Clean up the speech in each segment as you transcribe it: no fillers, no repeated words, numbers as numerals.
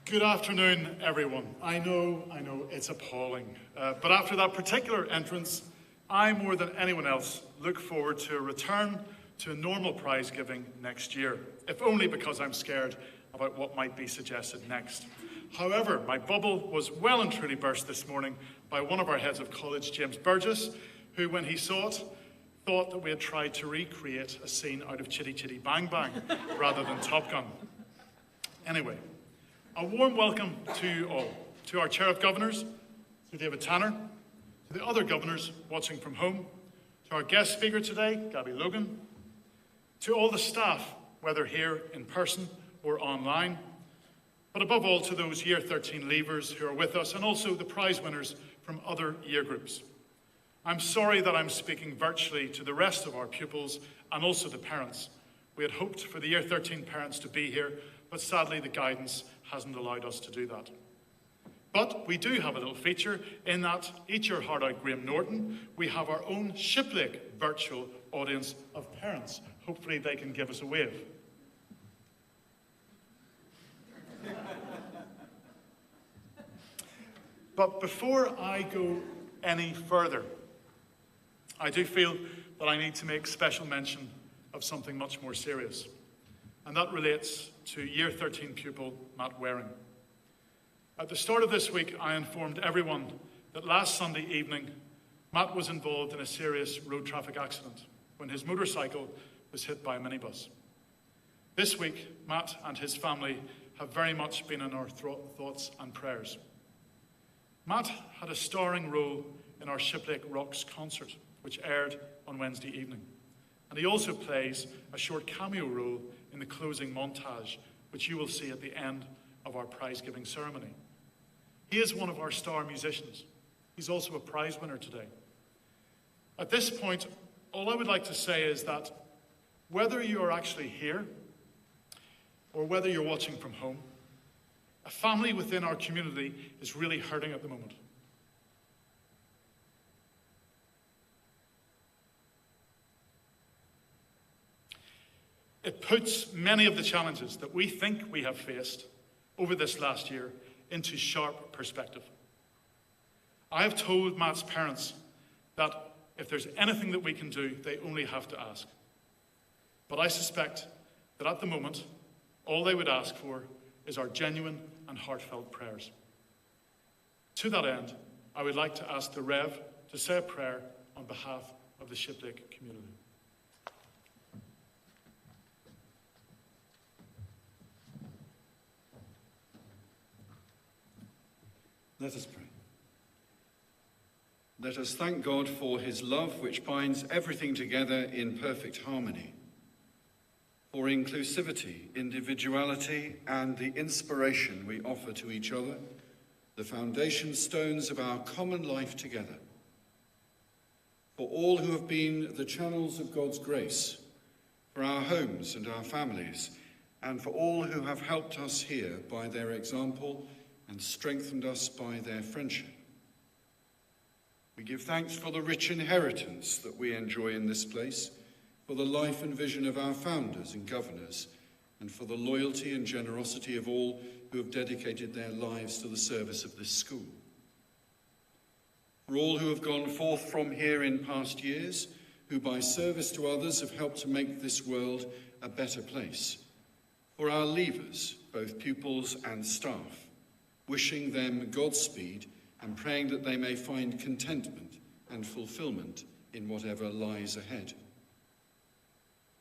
Good afternoon, everyone. I know, it's appalling. But after that particular entrance, I, more than anyone else, look forward to a return to normal prize giving next year, if only because I'm scared about what might be suggested next. However, my bubble was well and truly burst this morning by one of our heads of college, James Burgess, who, when he saw it, thought that we had tried to recreate a scene out of Chitty Chitty Bang Bang rather than Top Gun. Anyway, a warm welcome to you all, to our Chair of Governors, to David Tanner, to the other governors watching from home, to our guest speaker today, Gabby Logan, to all the staff, whether here in person or online, but above all to those Year 13 leavers who are with us, and also the prize winners from other year groups. I'm sorry that I'm speaking virtually to the rest of our pupils and also the parents. We had hoped for the Year 13 parents to be here, but sadly the guidance hasn't allowed us to do that. But we do have a little feature in that, eat your heart out, Graham Norton, we have our own Shiplake virtual audience of parents. Hopefully they can give us a wave. But before I go any further, I do feel that I need to make special mention of something much more serious. And that relates to Year 13 pupil Matt Waring. At the start of this week, I informed everyone that last Sunday evening, Matt was involved in a serious road traffic accident when his motorcycle was hit by a minibus. This week, Matt and his family have very much been in our thoughts and prayers. Matt had a starring role in our Shiplake Rocks concert, which aired on Wednesday evening. And he also plays a short cameo role in the closing montage, which you will see at the end of our prize-giving ceremony. He is one of our star musicians. He's also a prize winner today. At this point, all I would like to say is that whether you are actually here or whether you're watching from home, a family within our community is really hurting at the moment. It puts many of the challenges that we think we have faced over this last year into sharp perspective. I have told Matt's parents that if there's anything that we can do, they only have to ask. But I suspect that at the moment, all they would ask for is our genuine and heartfelt prayers. To that end, I would like to ask the Rev to say a prayer on behalf of the Shiplake community. Let us pray. Let us thank God for his love, which binds everything together in perfect harmony, for inclusivity, individuality, and the inspiration we offer to each other, the foundation stones of our common life together, for all who have been the channels of God's grace, for our homes and our families, and for all who have helped us here by their example and strengthened us by their friendship. We give thanks for the rich inheritance that we enjoy in this place, for the life and vision of our founders and governors, and for the loyalty and generosity of all who have dedicated their lives to the service of this school. For all who have gone forth from here in past years, who by service to others have helped to make this world a better place. For our leavers, both pupils and staff, wishing them Godspeed and praying that they may find contentment and fulfillment in whatever lies ahead.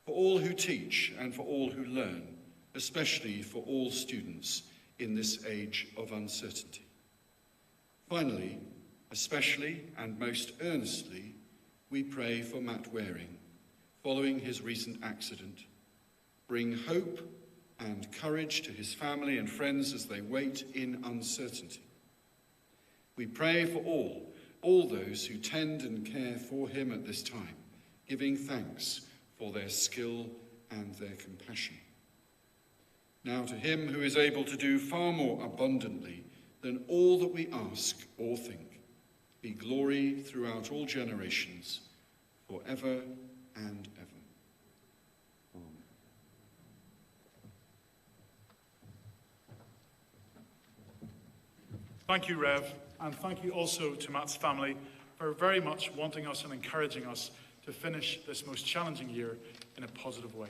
For all who teach and for all who learn, especially for all students in this age of uncertainty. Finally, especially and most earnestly, we pray for Matt Waring, following his recent accident. Bring hope and courage to his family and friends as they wait in uncertainty. We pray for all those who tend and care for him at this time, giving thanks for their skill and their compassion. Now to him who is able to do far more abundantly than all that we ask or think, be glory throughout all generations, forever and ever. Amen. Thank you, Rev, and thank you also to Matt's family for very much wanting us and encouraging us to finish this most challenging year in a positive way.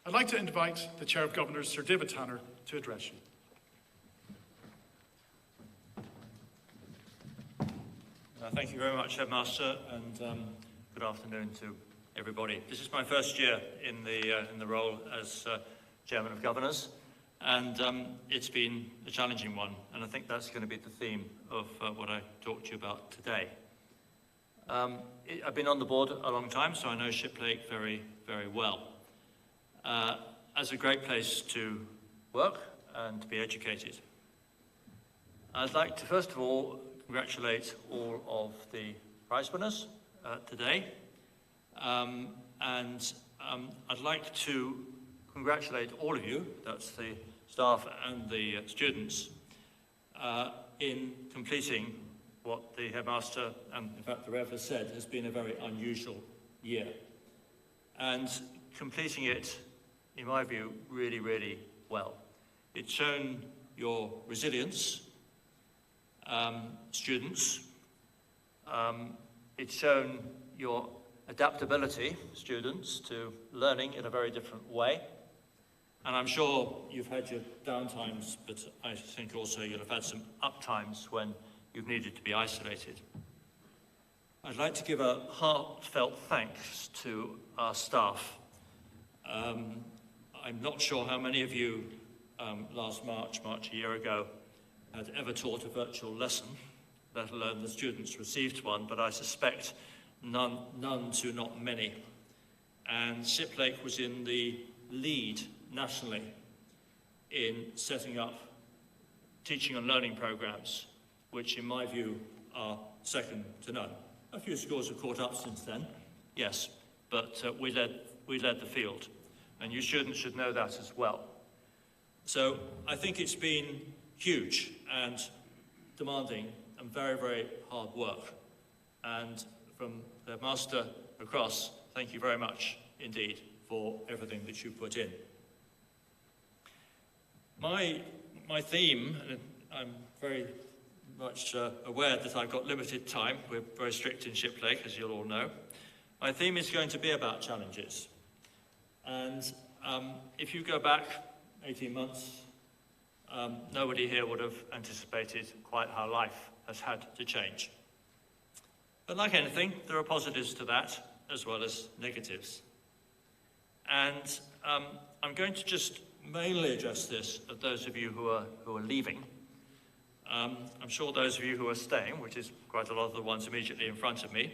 I'd like to invite the Chair of Governors, Sir David Tanner, to address you. Thank you very much, Headmaster, and good afternoon to everybody. This is my first year in the role as Chairman of Governors, and it's been a challenging one, and I think that's going to be the theme of what I talk to you about today. I've been on the board a long time, so I know Shiplake very, very well. As a great place to work and to be educated. I'd like to first of all congratulate all of the prize winners today, and I'd like to congratulate all of you, that's the staff and the students, in completing what the Headmaster and in fact the Rev has said has been a very unusual year, and completing it, in my view, really, really well. It's shown your resilience, students. It's shown your adaptability, students, to learning in a very different way. And I'm sure you've had your downtimes, but I think also you'll have had some uptimes when you've needed to be isolated. I'd like to give a heartfelt thanks to our staff. I'm not sure how many of you last March a year ago, had ever taught a virtual lesson, let alone the students received one, but I suspect none to not many. And Shiplake was in the lead nationally in setting up teaching and learning programs, which in my view are second to none. A few schools have caught up since then, yes, but we led the field, and you students should know that as well. So I think it's been huge and demanding and very, very hard work. And from the Master across, thank you very much indeed for everything that you put in. My theme, and I'm very much aware that I've got limited time. We're very strict in Shiplake, as you'll all know. My theme is going to be about challenges. And if you go back 18 months, nobody here would have anticipated quite how life has had to change. But like anything, there are positives to that as well as negatives. And I'm going to just mainly address this at those of you who are leaving. I'm sure those of you who are staying, which is quite a lot of the ones immediately in front of me,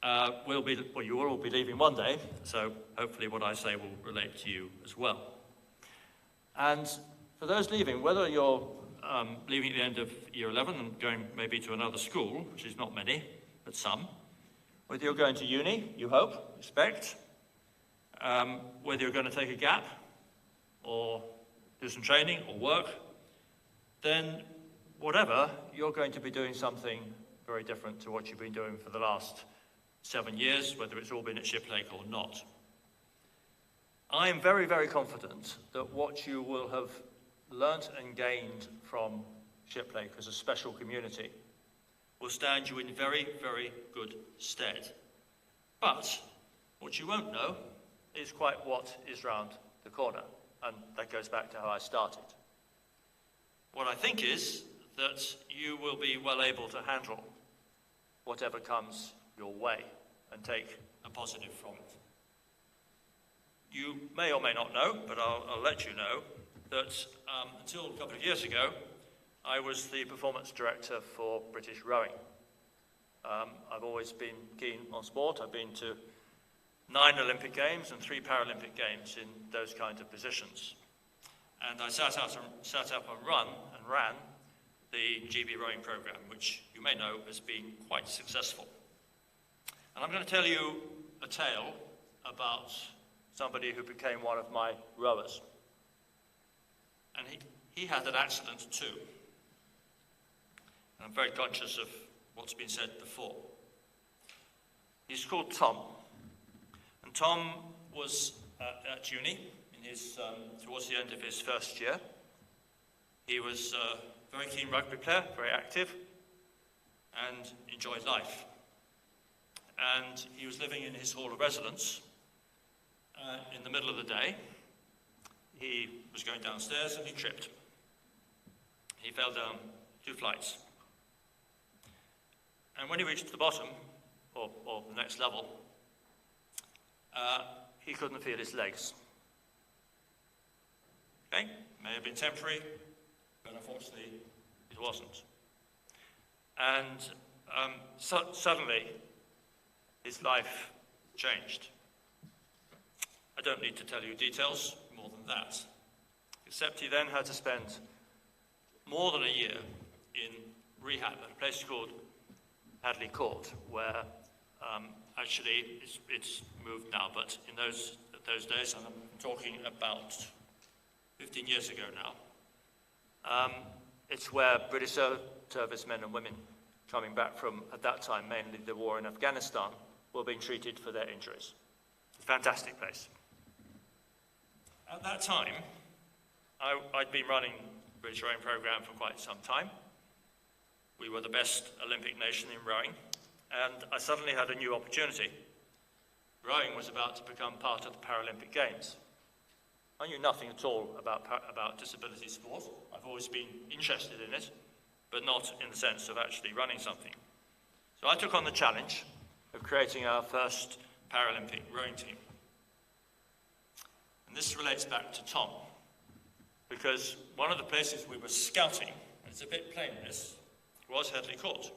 you will all be leaving one day, so hopefully what I say will relate to you as well. And for those leaving, whether you're leaving at the end of year 11 and going maybe to another school, which is not many, but some, whether you're going to uni, you hope, expect, whether you're going to take a gap or do some training or work, then whatever, you're going to be doing something very different to what you've been doing for the last 7 years, whether it's all been at Shiplake or not. I am very, very confident that what you will have learnt and gained from Shiplake as a special community will stand you in very, very good stead. But what you won't know is quite what is round the corner, and that goes back to how I started. What I think is that you will be well able to handle whatever comes your way and take a positive from it. You may or may not know, but I'll let you know, that until a couple of years ago, I was the performance director for British rowing. I've always been keen on sport. I've been to 9 Olympic Games and 3 Paralympic Games in those kinds of positions. And I sat up and ran the GB rowing program, which you may know has been quite successful. And I'm going to tell you a tale about somebody who became one of my rowers. And he had an accident too. And I'm very conscious of what's been said before. He's called Tom. And Tom was at uni in his, towards the end of his first year. He was very keen rugby player, very active, and enjoyed life. And he was living in his hall of residence. In the middle of the day, he was going downstairs and he tripped. He fell down 2 flights. And when he reached the bottom, or the next level, he couldn't feel his legs. Okay, may have been temporary, but unfortunately it wasn't. And suddenly his life changed. I don't need to tell you details more than that, except he then had to spend more than a year in rehab at a place called Hadley Court, where actually it's moved now, but in those days, and I'm talking about 15 years ago now, it's where British servicemen and women coming back from, at that time, mainly the war in Afghanistan, were being treated for their injuries. It's a fantastic place. At that time, I'd been running the British rowing program for quite some time. We were the best Olympic nation in rowing, and I suddenly had a new opportunity. Rowing was about to become part of the Paralympic Games. I knew nothing at all about disability sport. I've always been interested in it, but not in the sense of actually running something. So I took on the challenge of creating our first Paralympic rowing team. And this relates back to Tom, because one of the places we were scouting, and it's a bit plain this, was Hadley Court.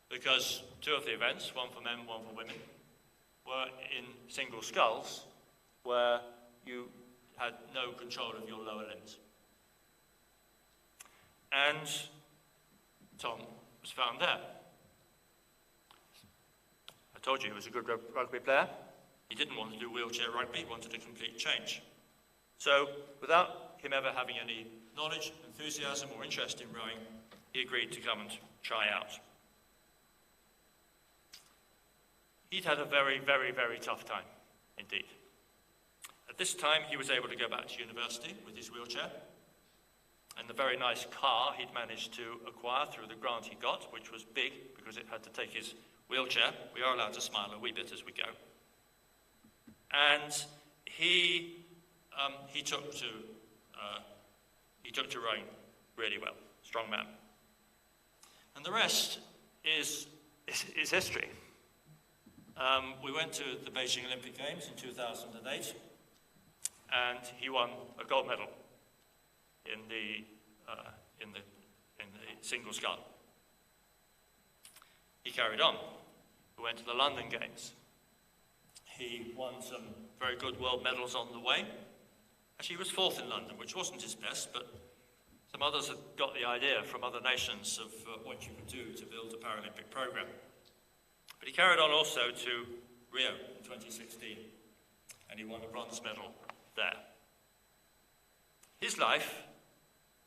Because 2 of the events, one for men, one for women, were in single sculls, where you had no control of your lower limbs. And Tom was found there. I told you he was a good rugby player. He didn't want to do wheelchair rugby, he wanted a complete change. So, without him ever having any knowledge, enthusiasm, or interest in rowing, he agreed to come and try out. He'd had a very, very, very tough time, indeed. At this time, he was able to go back to university with his wheelchair, and the very nice car he'd managed to acquire through the grant he got, which was big because it had to take his wheelchair. We are allowed to smile a wee bit as we go. And he took to rowing really well, strong man. And the rest is history. We went to the Beijing Olympic Games in 2008, and he won a gold medal in the single scull. He carried on. We went to the London Games. He won some very good world medals on the way. Actually, he was 4th in London, which wasn't his best, but some others had got the idea from other nations of what you could do to build a Paralympic program. But he carried on also to Rio in 2016, and he won a bronze medal there. His life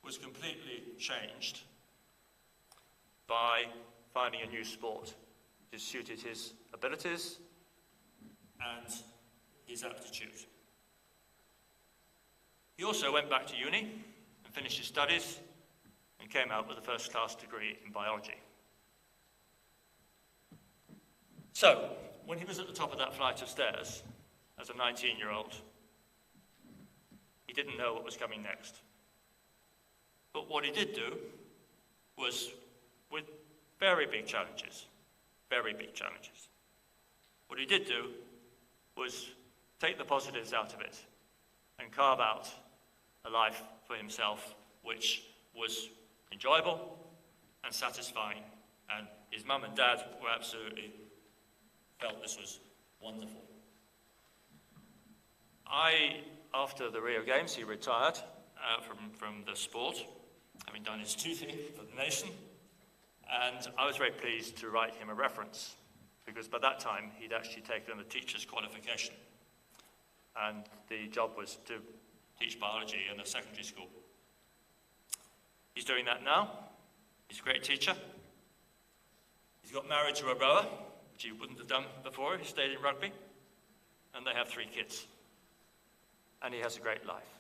was completely changed by finding a new sport that suited his abilities and his aptitude. He also went back to uni and finished his studies and came out with a first-class degree in biology. So, when he was at the top of that flight of stairs, as a 19-year-old, he didn't know what was coming next. But what he did do was, with very big challenges, what he did do was take the positives out of it and carve out a life for himself which was enjoyable and satisfying, and his mum and dad were absolutely felt this was wonderful. After the Rio Games, he retired from the sport, having done his duty for the nation, and I was very pleased to write him a reference, because by that time he'd actually taken a teacher's qualification, and the job was to teach biology in a secondary school. He's doing that now. He's a great teacher. He's got married to a rower, which he wouldn't have done before. He stayed in rugby, and they have 3 kids. And he has a great life.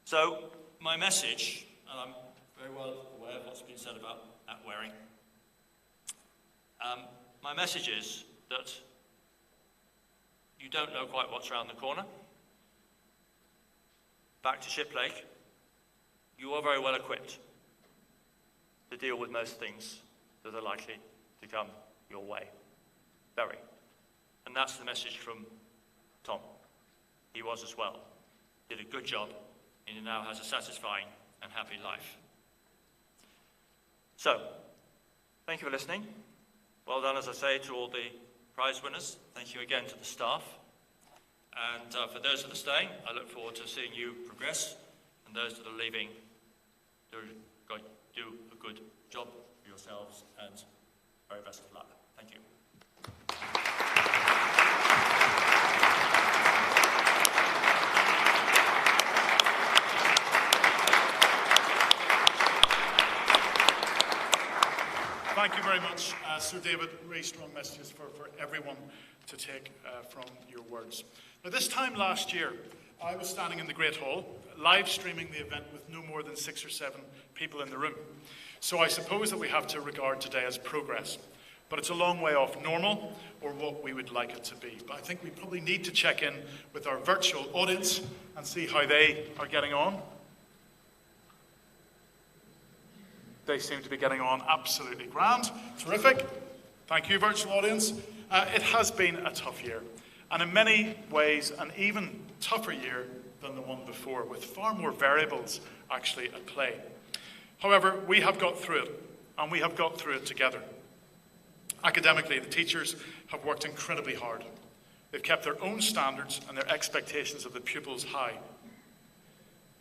So my message, and I'm very well aware of what's been said about wearing. My message is that you don't know quite what's around the corner. Back to Shiplake, you are very well equipped to deal with most things that are likely to come your way. Very. And that's the message from Tom. He was as well. Did a good job, and he now has a satisfying and happy life. So, thank you for listening. Well done, as I say, to all the prize winners. Thank you again to the staff. And for those that are staying, I look forward to seeing you progress. And those that are leaving, do a good job for yourselves, and very best of luck. Thank you. Thank you very much, Sir David. Really strong messages for everyone to take from your words. Now, this time last year, I was standing in the Great Hall, live streaming the event with no more than 6 or 7 people in the room. So I suppose that we have to regard today as progress. But it's a long way off normal, or what we would like it to be. But I think we probably need to check in with our virtual audience and see how they are getting on. They seem to be getting on absolutely grand. Terrific. Thank you, virtual audience. It has been a tough year, and in many ways an even tougher year than the one before, with far more variables actually at play. However, we have got through it, and we have got through it together. Academically, the teachers have worked incredibly hard. They've kept their own standards and their expectations of the pupils high,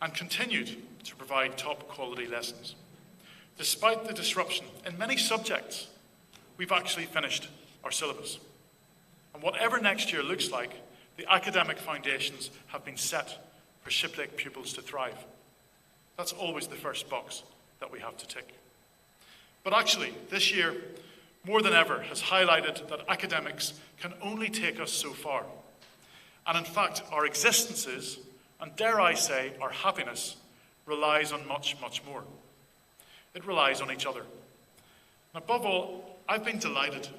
and continued to provide top quality lessons. Despite the disruption in many subjects, we've actually finished our syllabus. And whatever next year looks like, the academic foundations have been set for Shiplake pupils to thrive. That's always the first box that we have to tick. But actually, this year, more than ever, has highlighted that academics can only take us so far. And in fact, our existences, and dare I say, our happiness, relies on much, much more. It relies on each other. And above all, I've been delighted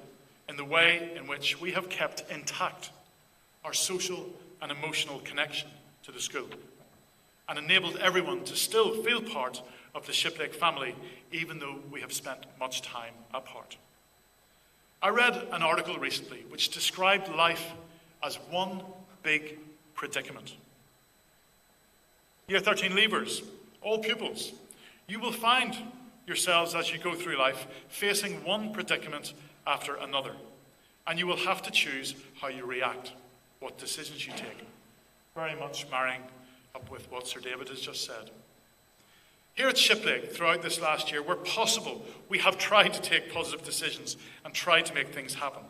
in the way in which we have kept intact our social and emotional connection to the school, and enabled everyone to still feel part of the Shiplake family, even though we have spent much time apart. I read an article recently which described life as one big predicament. Year 13 leavers, all pupils, you will find yourselves as you go through life facing one predicament after another, and you will have to choose how you react, what decisions you take. Very much marrying up with what Sir David has just said. Here at Shiplake, throughout this last year, where possible, we have tried to take positive decisions and tried to make things happen.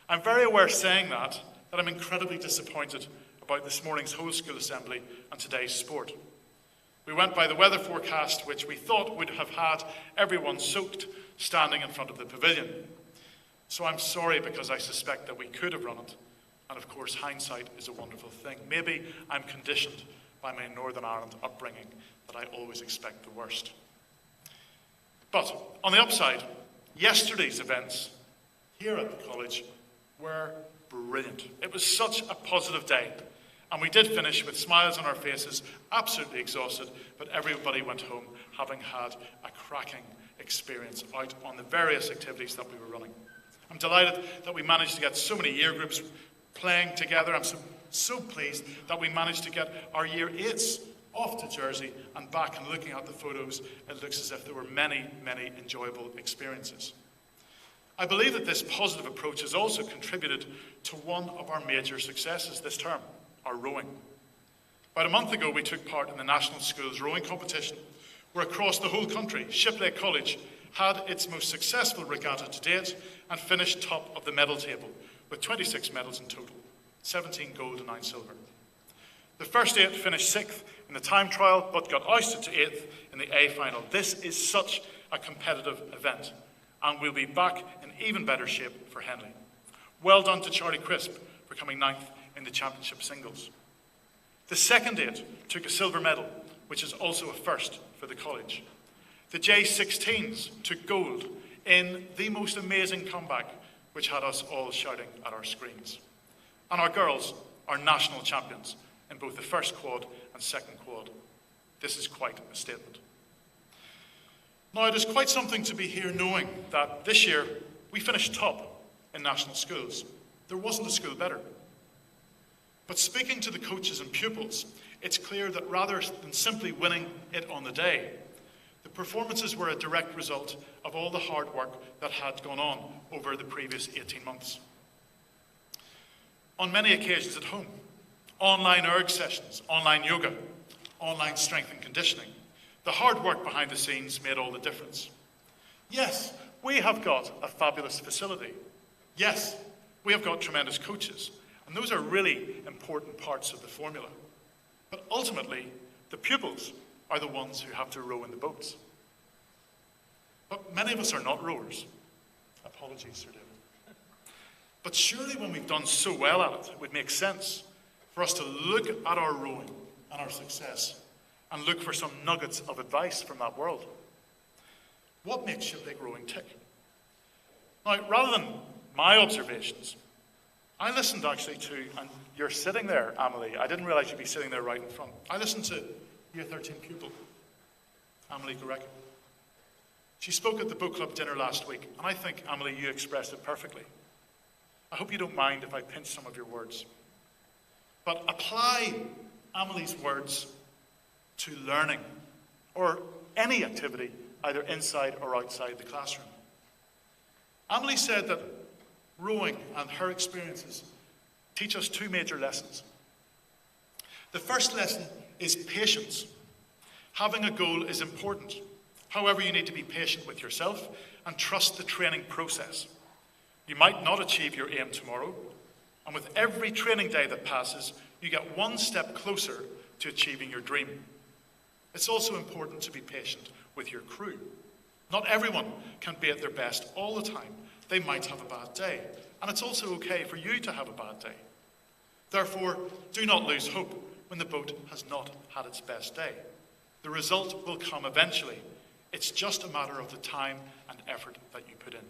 I'm very aware saying that I'm incredibly disappointed about this morning's whole school assembly and today's sport. We went by the weather forecast, which we thought would have had everyone soaked standing in front of the pavilion. So I'm sorry, because I suspect that we could have run it. And of course, hindsight is a wonderful thing. Maybe I'm conditioned by my Northern Ireland upbringing that I always expect the worst. But on the upside, yesterday's events here at the college were brilliant. It was such a positive day. And we did finish with smiles on our faces, absolutely exhausted, but everybody went home having had a cracking experience out on the various activities that we were running. I'm delighted that we managed to get so many year groups playing together. I'm so pleased that we managed to get our year 8s off to Jersey and back, and looking at the photos, it looks as if there were many, many enjoyable experiences. I believe that this positive approach has also contributed to one of our major successes this term, our rowing. About a month ago, we took part in the National Schools Rowing Competition, where across the whole country, Shiplake College had its most successful regatta to date and finished top of the medal table with 26 medals in total, 17 gold and 9 silver. The first 8 finished 6th in the time trial, but got ousted to 8th in the A final. This is such a competitive event, and we'll be back in even better shape for Henley. Well done to Charlie Crisp for coming 9th in the championship singles. The second 8 took a silver medal, which is also a first for the college. The J16s took gold in the most amazing comeback, which had us all shouting at our screens. And our girls are national champions in both the first quad and second quad. This is quite a statement. Now, it is quite something to be here knowing that this year we finished top in national schools. There wasn't a school better. But speaking to the coaches and pupils, it's clear that rather than simply winning it on the day, the performances were a direct result of all the hard work that had gone on over the previous 18 months. On many occasions at home, online erg sessions, online yoga, online strength and conditioning, the hard work behind the scenes made all the difference. Yes, we have got a fabulous facility. Yes, we have got tremendous coaches, and those are really important parts of the formula. But ultimately, the pupils are the ones who have to row in the boats. But many of us are not rowers. Apologies, Sir David. But surely when we've done so well at it, it would make sense for us to look at our rowing and our success and look for some nuggets of advice from that world. What makes Shiplake rowing tick? Now, rather than my observations, I listened actually to, and you're sitting there, Amelie. I didn't realize you'd be sitting there right in front. I listened to Year 13 pupil, Amelie Gorecki. She spoke at the book club dinner last week, and I think, Amelie, you expressed it perfectly. I hope you don't mind if I pinch some of your words. But apply Amelie's words to learning, or any activity, either inside or outside the classroom. Amelie said that rowing and her experiences teach us two major lessons. The first lesson is patience. Having a goal is important. However, you need to be patient with yourself and trust the training process. You might not achieve your aim tomorrow, and with every training day that passes, you get one step closer to achieving your dream. It's also important to be patient with your crew. Not everyone can be at their best all the time. They might have a bad day, and it's also okay for you to have a bad day. Therefore, do not lose hope when the boat has not had its best day. The result will come eventually. It's just a matter of the time and effort that you put in.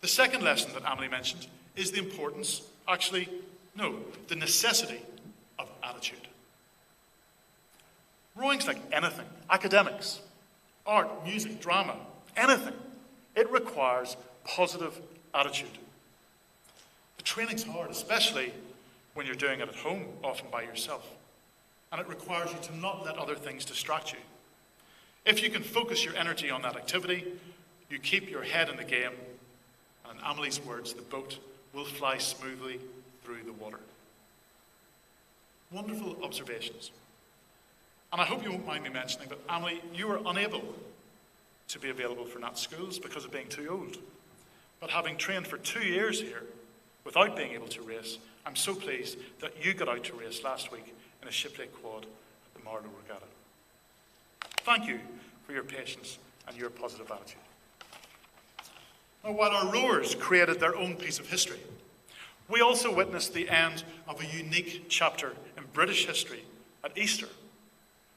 The second lesson that Amelie mentioned is the importance, the necessity of attitude. Rowing's like anything, academics, art, music, drama, anything. It requires positive attitude. The training's hard, especially when you're doing it at home, often by yourself. And it requires you to not let other things distract you. If you can focus your energy on that activity, you keep your head in the game, and in Amelie's words, the boat will fly smoothly through the water. Wonderful observations. And I hope you won't mind me mentioning that, Amelie, you were unable to be available for Nat schools because of being too old. But having trained for 2 years here, without being able to race, I'm so pleased that you got out to race last week in a Shiplake quad at the Marlow Regatta. Thank you for your patience and your positive attitude. Now, while our rowers created their own piece of history, we also witnessed the end of a unique chapter in British history at Easter,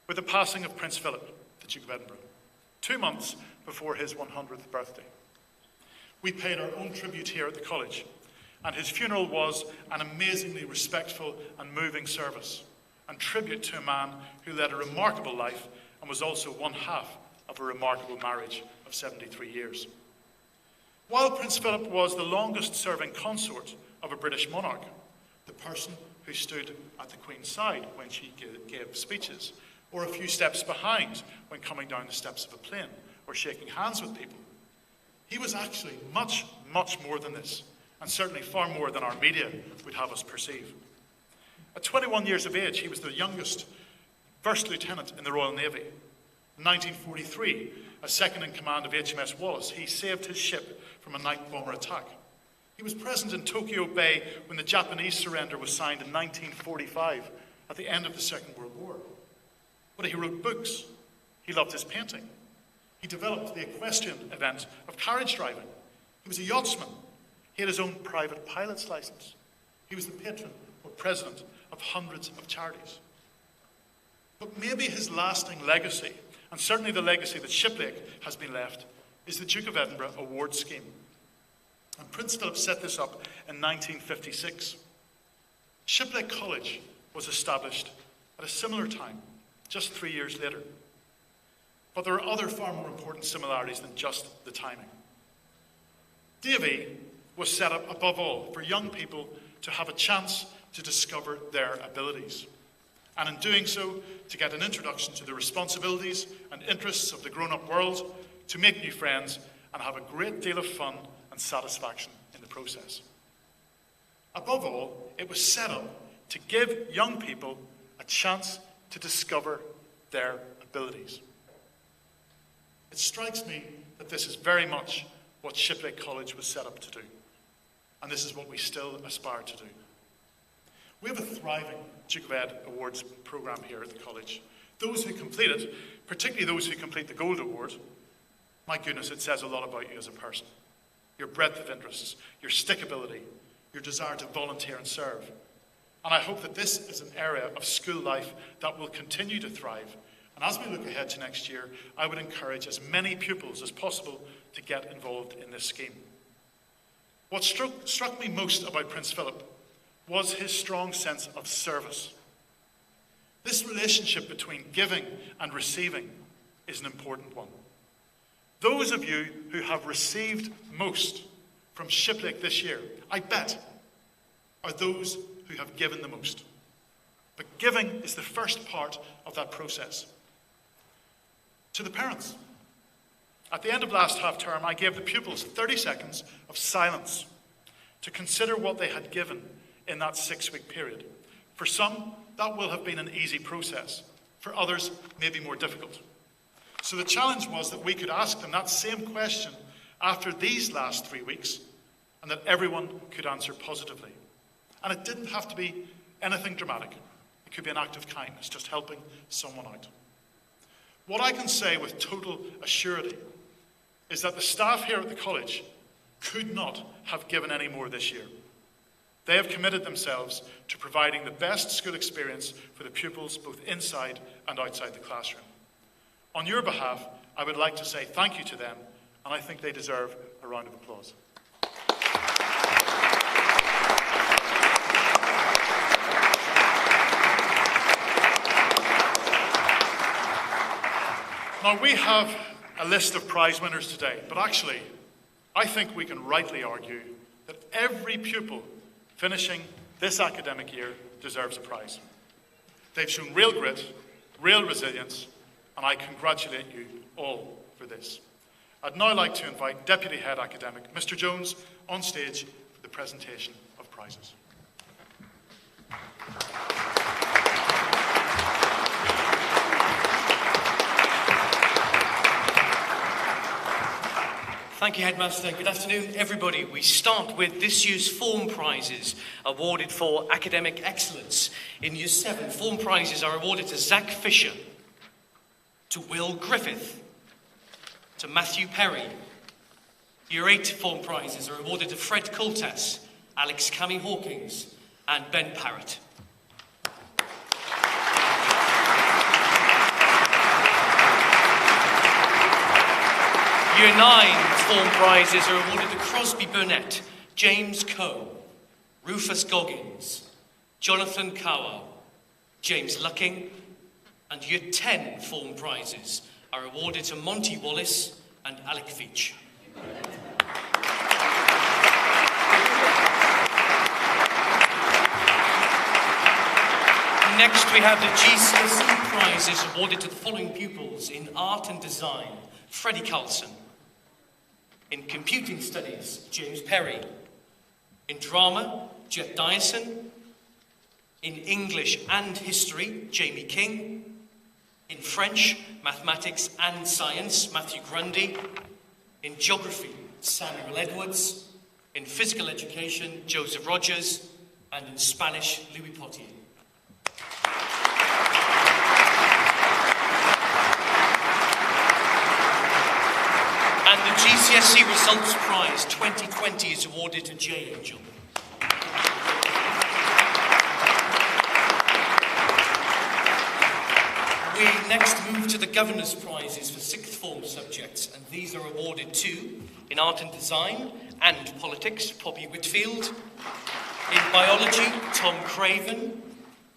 with the passing of Prince Philip, the Duke of Edinburgh, 2 months before his 100th birthday. We paid our own tribute here at the college, and his funeral was an amazingly respectful and moving service, and tribute to a man who led a remarkable life and was also one half of a remarkable marriage of 73 years. While Prince Philip was the longest-serving consort of a British monarch, the person who stood at the Queen's side when she gave speeches, or a few steps behind when coming down the steps of a plane, or shaking hands with people, he was actually much, much more than this, and certainly far more than our media would have us perceive. At 21 years of age, he was the youngest first lieutenant in the Royal Navy. In 1943, as second in command of HMS Wallace, he saved his ship from a night bomber attack. He was present in Tokyo Bay when the Japanese surrender was signed in 1945, at the end of the Second World War. But he wrote books. He loved his painting. He developed the equestrian event of carriage driving. He was a yachtsman. He had his own private pilot's license. He was the patron or president of hundreds of charities. But maybe his lasting legacy and certainly the legacy that Shiplake has been left, is the Duke of Edinburgh Award Scheme. And Prince Philip set this up in 1956. Shiplake College was established at a similar time, just 3 years later. But there are other far more important similarities than just the timing. Davy was set up above all for young people to have a chance to discover their abilities, and in doing so, to get an introduction to the responsibilities and interests of the grown-up world, to make new friends, and have a great deal of fun and satisfaction in the process. Above all, it was set up to give young people a chance to discover their abilities. It strikes me that this is very much what Shiplake College was set up to do, and this is what we still aspire to do. We have a thriving Duke of Ed Awards programme here at the college. Those who complete it, particularly those who complete the Gold Award, my goodness, it says a lot about you as a person. Your breadth of interests, your stickability, your desire to volunteer and serve. And I hope that this is an area of school life that will continue to thrive. And as we look ahead to next year, I would encourage as many pupils as possible to get involved in this scheme. What struck me most about Prince Philip was his strong sense of service. This relationship between giving and receiving is an important one. Those of you who have received most from Shiplake this year, I bet, are those who have given the most. But giving is the first part of that process. To the parents, at the end of last half-term, I gave the pupils 30 seconds of silence to consider what they had given in that 6-week period. For some, that will have been an easy process. For others, maybe more difficult. So the challenge was that we could ask them that same question after these last 3 weeks, and that everyone could answer positively. And it didn't have to be anything dramatic. It could be an act of kindness, just helping someone out. What I can say with total assurity is that the staff here at the college could not have given any more this year. They have committed themselves to providing the best school experience for the pupils both inside and outside the classroom. On your behalf, I would like to say thank you to them, and I think they deserve a round of applause. Now, we have a list of prize winners today, but actually, I think we can rightly argue that every pupil finishing this academic year deserves a prize. They've shown real grit, real resilience, and I congratulate you all for this. I'd now like to invite Deputy Head Academic, Mr. Jones, on stage for the presentation of prizes. Thank you, Headmaster. Good afternoon, everybody. We start with this year's form prizes awarded for academic excellence. In Year 7, form prizes are awarded to Zach Fisher, to Will Griffith, to Matthew Perry. Year 8 form prizes are awarded to Fred Coltas, Alex Cammy Hawkins, and Ben Parrott. Year 9 form prizes are awarded to Crosby Burnett, James Coe, Rufus Goggins, Jonathan Cower, James Lucking, and Year 10 form prizes are awarded to Monty Wallace and Alec Veach. Next, we have the GCSE prizes awarded to the following pupils in Art and Design: Freddie Carlson. In Computing Studies, James Perry. In Drama, Jet Dyson. In English and History, Jamie King. In French, Mathematics and Science, Matthew Grundy. In Geography, Samuel Edwards. In Physical Education, Joseph Rogers. And in Spanish, Louis Potier. And the GCSE Results Prize 2020 is awarded to J. Angel. We next move to the Governor's Prizes for sixth form subjects, and these are awarded to, in art and design and politics, Poppy Whitfield; in biology, Tom Craven;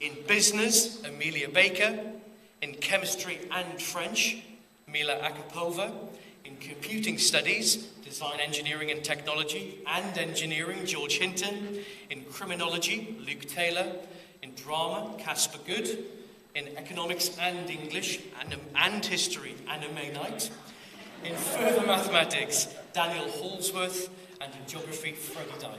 in business, Amelia Baker; in chemistry and French, Mila Akapova; in computing studies, design, engineering and technology and engineering, George Hinton; in criminology, Luke Taylor; in drama, Casper Good; in economics and English and history, Anna May Knight; in further mathematics, Daniel Holsworth; and in geography, Freddie Diver.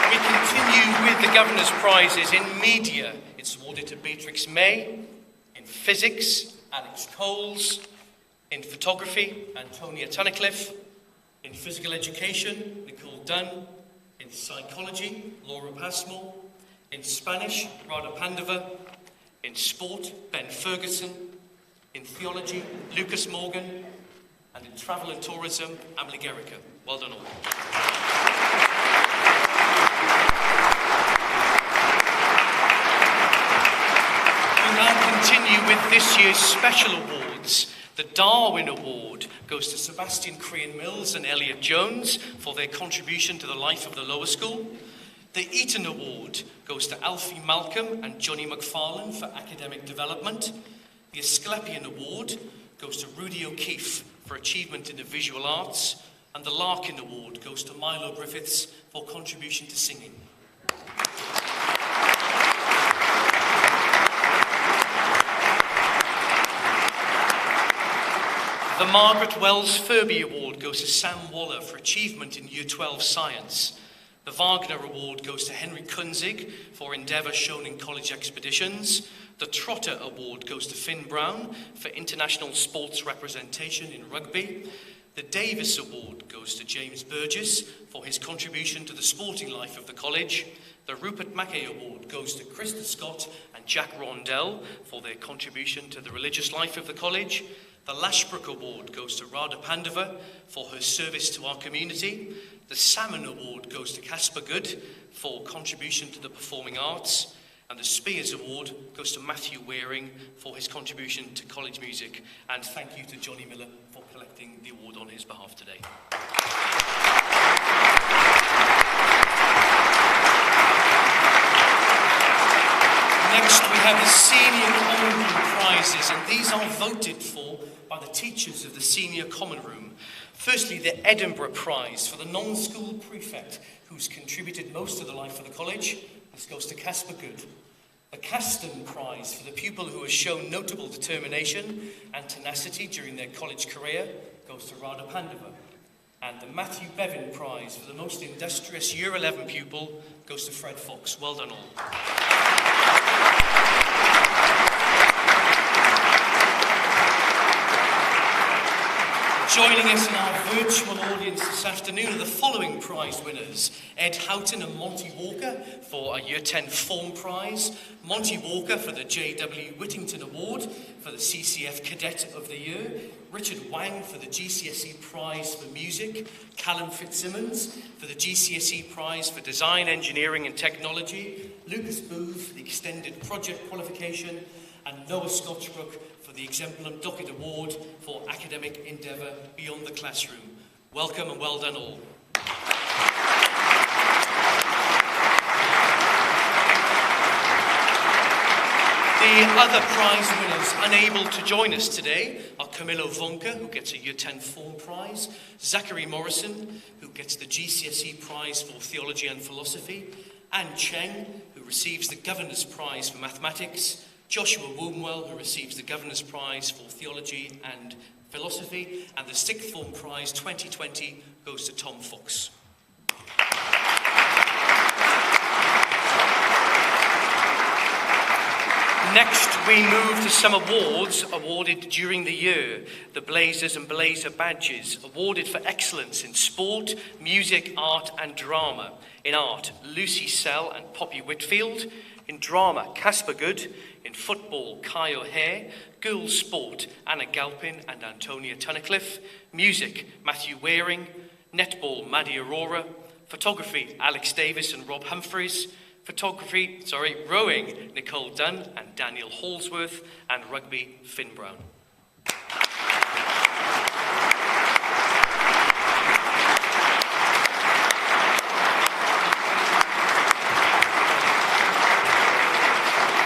We continue with the Governor's Prizes in media. It's awarded to Beatrix May; in physics, Alex Coles; in photography, Antonia Tunnicliffe; in physical education, Nicole Dunn; in psychology, Laura Passmore; in Spanish, Rada Pandava; in sport, Ben Ferguson; in theology, Lucas Morgan; and in travel and tourism, Emily Gerrica. Well done all. We now continue with this year's special awards. The Darwin Award goes to Sebastian Crean Mills and Elliot Jones for their contribution to the life of the lower school. The Eaton Award goes to Alfie Malcolm and Johnny McFarlane for academic development. The Asclepian Award goes to Rudy O'Keefe for achievement in the visual arts. And the Larkin Award goes to Milo Griffiths for contribution to singing. The Margaret Wells Furby Award goes to Sam Waller for achievement in Year 12 science. The Wagner Award goes to Henry Kunzig for endeavour shown in college expeditions. The Trotter Award goes to Finn Brown for international sports representation in rugby. The Davis Award goes to James Burgess for his contribution to the sporting life of the college. The Rupert Mackay Award goes to Krista Scott and Jack Rondell for their contribution to the religious life of the college. The Lashbrook Award goes to Radha Pandava for her service to our community. The Salmon Award goes to Casper Good for contribution to the performing arts. And the Spears Award goes to Matthew Waring for his contribution to college music. And thank you to Johnny Miller for collecting the award on his behalf today. Next, we have the Senior Common Room Prizes, and these are voted for by the teachers of the Senior Common Room. Firstly, the Edinburgh Prize for the non-school prefect who's contributed most of the life of the college. This goes to Casper Good. The Caston Prize for the pupil who has shown notable determination and tenacity during their college career goes to Radha Pandava. And the Matthew Bevan Prize for the most industrious Year 11 pupil goes to Fred Fox. Well done all. Joining us in our virtual audience this afternoon are the following prize winners. Ed Houghton and Monty Walker for a Year 10 Form Prize. Monty Walker for the J.W. Whittington Award for the CCF Cadet of the Year. Richard Wang for the GCSE Prize for Music. Callum Fitzsimmons for the GCSE Prize for Design, Engineering and Technology. Lucas Booth for the Extended Project Qualification. And Noah Scotchbrook for the Exemplum Docket Award for academic endeavour beyond the classroom. Welcome and well done all. The other prize winners unable to join us today are Camillo Vonka, who gets a Year 10 Form Prize, Zachary Morrison, who gets the GCSE Prize for Theology and Philosophy, Anne Cheng, who receives the Governor's Prize for Mathematics, Joshua Wombwell, who receives the Governor's Prize for Theology and Philosophy, and the Sixth Form Prize 2020 goes to Tom Fox. Next, we move to some awards awarded during the year. The Blazers and Blazer Badges, awarded for excellence in sport, music, art and drama. In art, Lucy Sell and Poppy Whitfield. In drama, Casper Good. In football, Kai O'Hare. Girls' sport, Anna Galpin and Antonia Tunnicliffe. Music, Matthew Waring. Netball, Maddie Aurora. Photography, Alex Davis and Rob Humphreys. Rowing, Nicole Dunn and Daniel Hallsworth. And rugby, Finn Brown.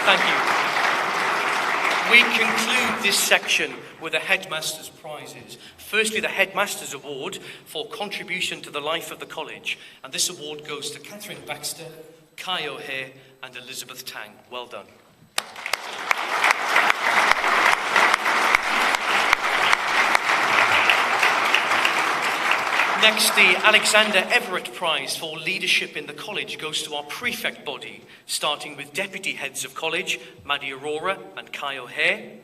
Thank you. We conclude this section with the Headmaster's prizes. Firstly, the Headmaster's Award for contribution to the life of the college. And this award goes to Catherine Baxter, Kai O'Hare and Elizabeth Tang. Well done. Next, the Alexander Everett Prize for Leadership in the College goes to our prefect body, starting with Deputy Heads of College, Maddie Aurora and Kai O'Hare,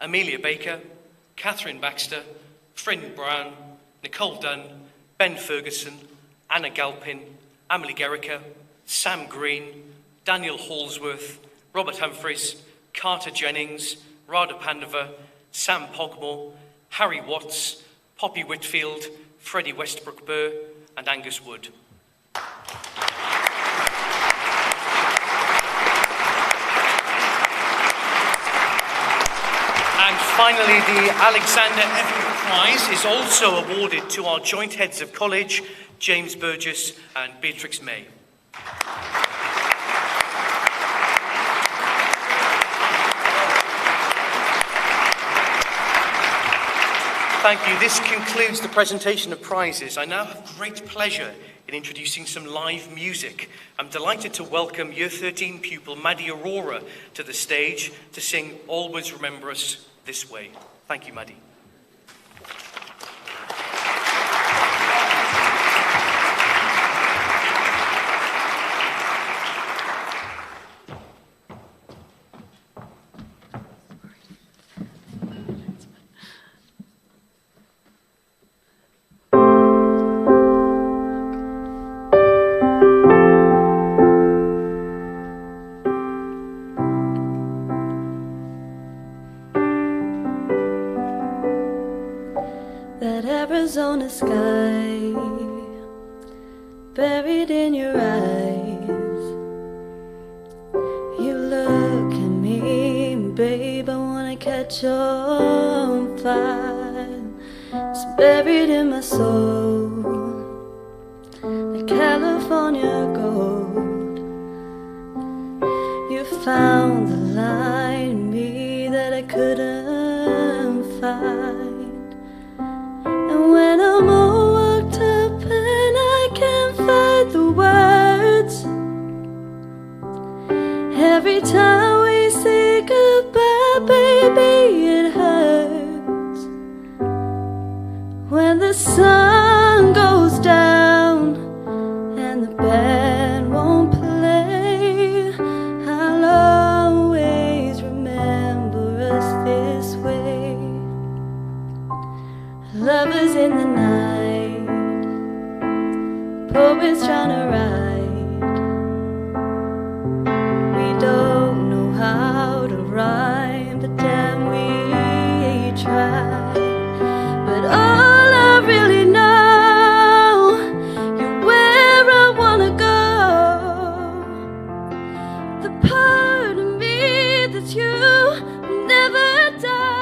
Amelia Baker, Catherine Baxter, Finn Brown, Nicole Dunn, Ben Ferguson, Anna Galpin, Emily Gerrica, Sam Green, Daniel Hallsworth, Robert Humphreys, Carter Jennings, Radha Pandava, Sam Pogmore, Harry Watts, Poppy Whitfield, Freddie Westbrook Burr and Angus Wood. And finally, the Alexander Everett Prize is also awarded to our joint heads of college, James Burgess and Beatrix May. Thank you. This concludes the presentation of prizes. I now have great pleasure in introducing some live music. I'm delighted to welcome Year 13 pupil Maddie Aurora to the stage to sing Always Remember Us This Way. Thank you, Maddie. That Arizona sky buried in your eyes. You look at me, babe, I wanna catch on fire. It's buried in my soul, the California gold. You found the line in me that I couldn't find. When I'm all worked up and I can't find the words, every time we say goodbye, baby, it hurts. When the sun goes down and the band won't play, I'll always remember us this way. Lovers in the night, poets trying to write. We don't know how to rhyme, but damn we try. But all I really know, you're where I wanna go. The part of me that you will never die.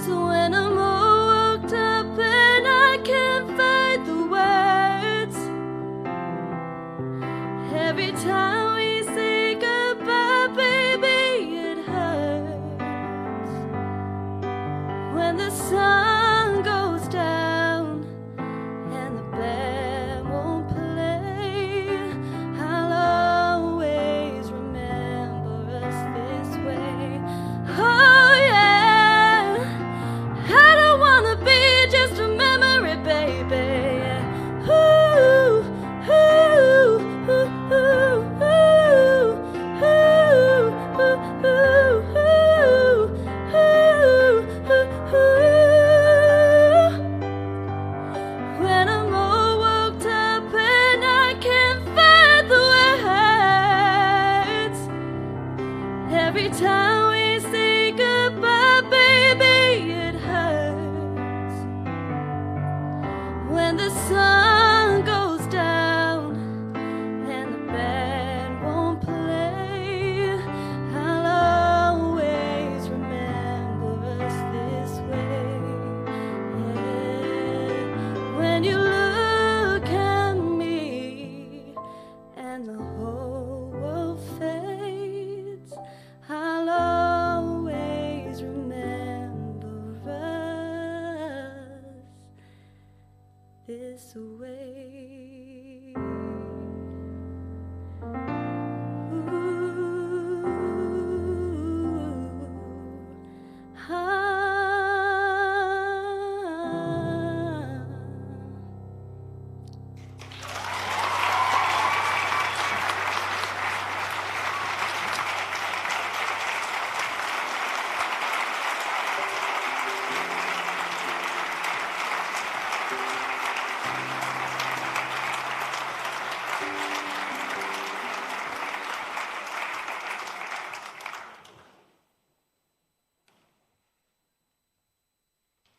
So when I'm all worked up and I can't find the words, when the sun goes down and the band won't play, I'll always remember us this way. Yeah. When you look at me and the whole world fades, I'll always remember us this way. Ooh, ah.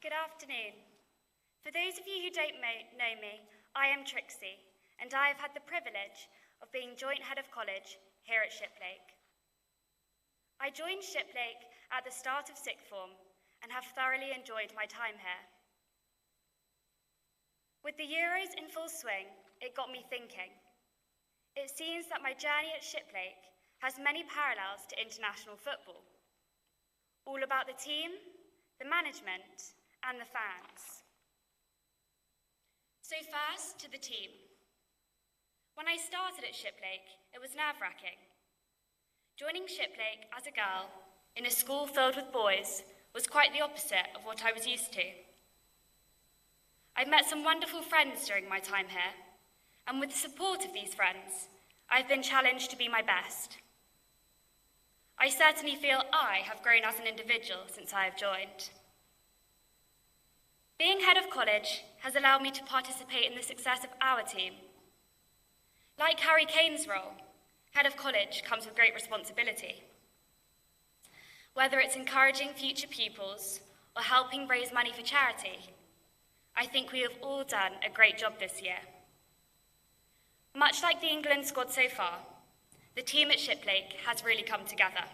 Good afternoon. For those of you who don't know me, I am Trixie, and I have had the privilege of being joint head of college here at Shiplake. I joined Shiplake at the start of sixth form and have thoroughly enjoyed my time here. With the Euros in full swing, it got me thinking. It seems that my journey at Shiplake has many parallels to international football, all about the team, the management, and the fans. So first, to the team. When I started at Shiplake, it was nerve-wracking. Joining Shiplake as a girl in a school filled with boys was quite the opposite of what I was used to. I've met some wonderful friends during my time here, and with the support of these friends, I've been challenged to be my best. I certainly feel I have grown as an individual since I have joined. Being head of college has allowed me to participate in the success of our team. Like Harry Kane's role, head of college comes with great responsibility. Whether it's encouraging future pupils or helping raise money for charity, I think we have all done a great job this year. Much like the England squad so far, the team at Shiplake has really come together,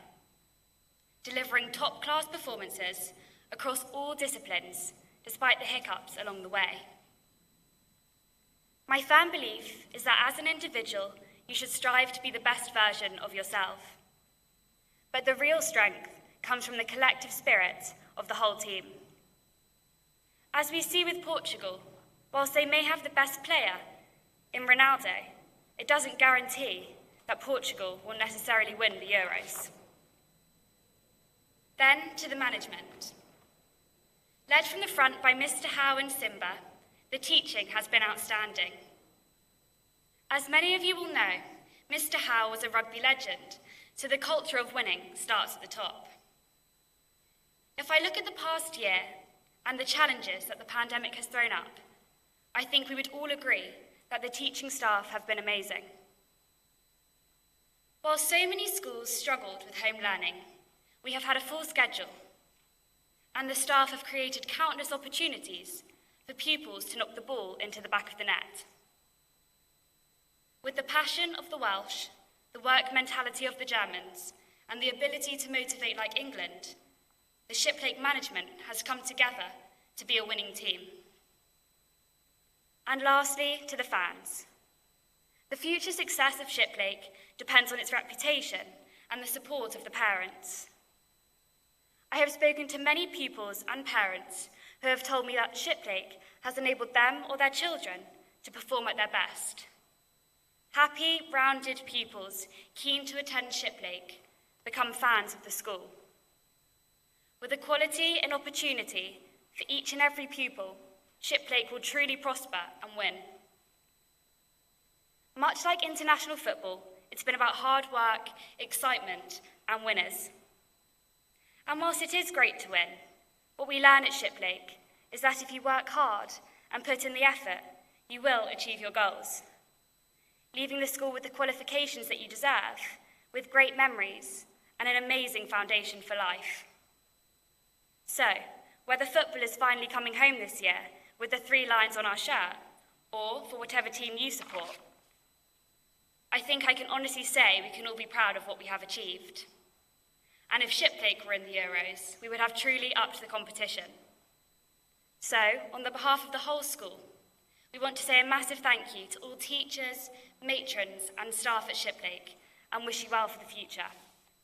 delivering top-class performances across all disciplines despite the hiccups along the way. My firm belief is that as an individual, you should strive to be the best version of yourself. But the real strength comes from the collective spirit of the whole team. As we see with Portugal, whilst they may have the best player in Ronaldo, it doesn't guarantee that Portugal will necessarily win the Euros. Then to the management. Led from the front by Mr. Howe and Simba, the teaching has been outstanding. As many of you will know, Mr. Howe was a rugby legend, so the culture of winning starts at the top. If I look at the past year and the challenges that the pandemic has thrown up, I think we would all agree that the teaching staff have been amazing. While so many schools struggled with home learning, we have had a full schedule, and the staff have created countless opportunities for pupils to knock the ball into the back of the net. With the passion of the Welsh, the work mentality of the Germans, and the ability to motivate like England, the Shiplake management has come together to be a winning team. And lastly, to the fans. The future success of Shiplake depends on its reputation and the support of the parents. I have spoken to many pupils and parents who have told me that Shiplake has enabled them or their children to perform at their best. Happy, rounded pupils keen to attend Shiplake become fans of the school. With equality and opportunity for each and every pupil, Shiplake will truly prosper and win. Much like international football, it's been about hard work, excitement, and winners. And whilst it is great to win, what we learn at Shiplake is that if you work hard and put in the effort, you will achieve your goals, leaving the school with the qualifications that you deserve, with great memories and an amazing foundation for life. So, whether football is finally coming home this year, with the 3 lines on our shirt, or for whatever team you support. I think I can honestly say we can all be proud of what we have achieved. And if Shiplake were in the Euros, we would have truly upped the competition. So, on the behalf of the whole school, we want to say a massive thank you to all teachers, matrons and staff at Shiplake, and wish you well for the future.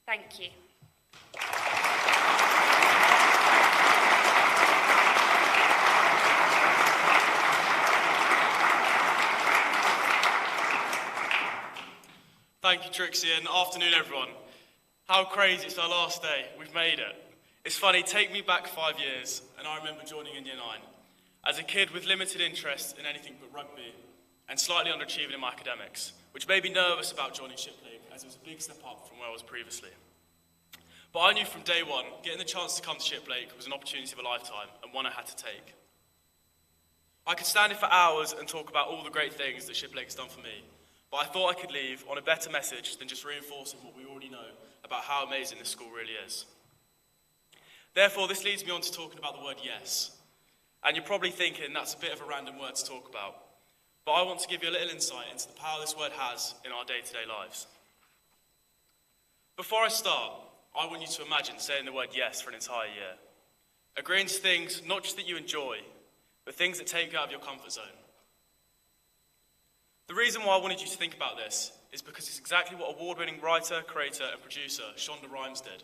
Thank you. Thank you, Trixie, and afternoon, everyone. How crazy, it's our last day. We've made it. It's funny, take me back 5 years, and I remember joining in Year 9. As a kid with limited interest in anything but rugby, and slightly underachieving in my academics, which made me nervous about joining Shiplake, as it was a big step up from where I was previously. But I knew from day one, getting the chance to come to Shiplake was an opportunity of a lifetime, and one I had to take. I could stand here for hours and talk about all the great things that Shiplake has done for me, but I thought I could leave on a better message than just reinforcing what we already know about how amazing this school really is. Therefore, this leads me on to talking about the word yes. And you're probably thinking that's a bit of a random word to talk about, but I want to give you a little insight into the power this word has in our day-to-day lives. Before I start, I want you to imagine saying the word yes for an entire year. Agreeing to things not just that you enjoy, but things that take you out of your comfort zone. The reason why I wanted you to think about this is because it's exactly what award-winning writer, creator and producer Shonda Rhimes did.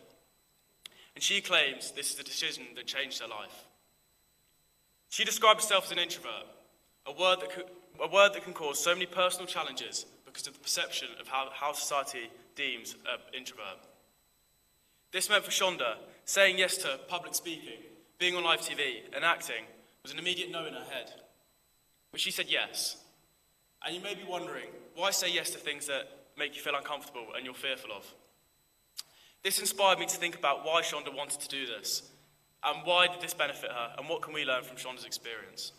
And she claims this is the decision that changed her life. She described herself as an introvert, a word that can cause so many personal challenges because of the perception of how society deems an introvert. This meant for Shonda, saying yes to public speaking, being on live TV and acting was an immediate no in her head. But she said yes. And you may be wondering, why say yes to things that make you feel uncomfortable and you're fearful of? This inspired me to think about why Shonda wanted to do this, and why did this benefit her, and what can we learn from Shonda's experience?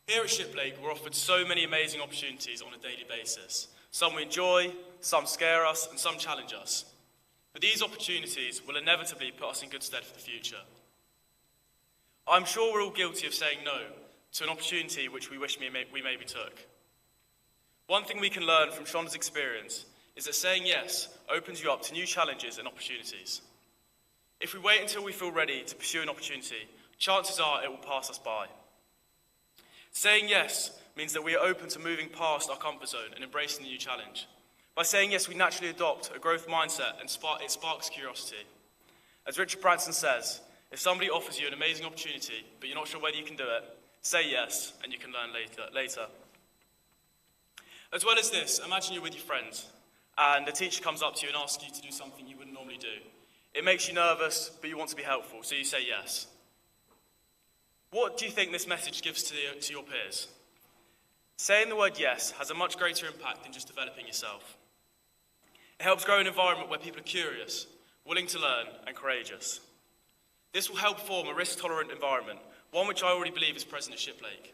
Here at Shiplake, we're offered so many amazing opportunities on a daily basis. Some we enjoy, some scare us, and some challenge us. But these opportunities will inevitably put us in good stead for the future. I'm sure we're all guilty of saying no to an opportunity which we wish we maybe took. One thing we can learn from Shonda's experience is that saying yes opens you up to new challenges and opportunities. If we wait until we feel ready to pursue an opportunity, chances are it will pass us by. Saying yes means that we are open to moving past our comfort zone and embracing the new challenge. By saying yes, we naturally adopt a growth mindset and it sparks curiosity. As Richard Branson says, if somebody offers you an amazing opportunity, but you're not sure whether you can do it, say yes, and you can learn later. As well as this, imagine you're with your friends, and a teacher comes up to you and asks you to do something you wouldn't normally do. It makes you nervous, but you want to be helpful, so you say yes. What do you think this message gives to your peers? Saying the word yes has a much greater impact than just developing yourself. It helps grow an environment where people are curious, willing to learn, and courageous. This will help form a risk-tolerant environment, one which I already believe is present at Shiplake.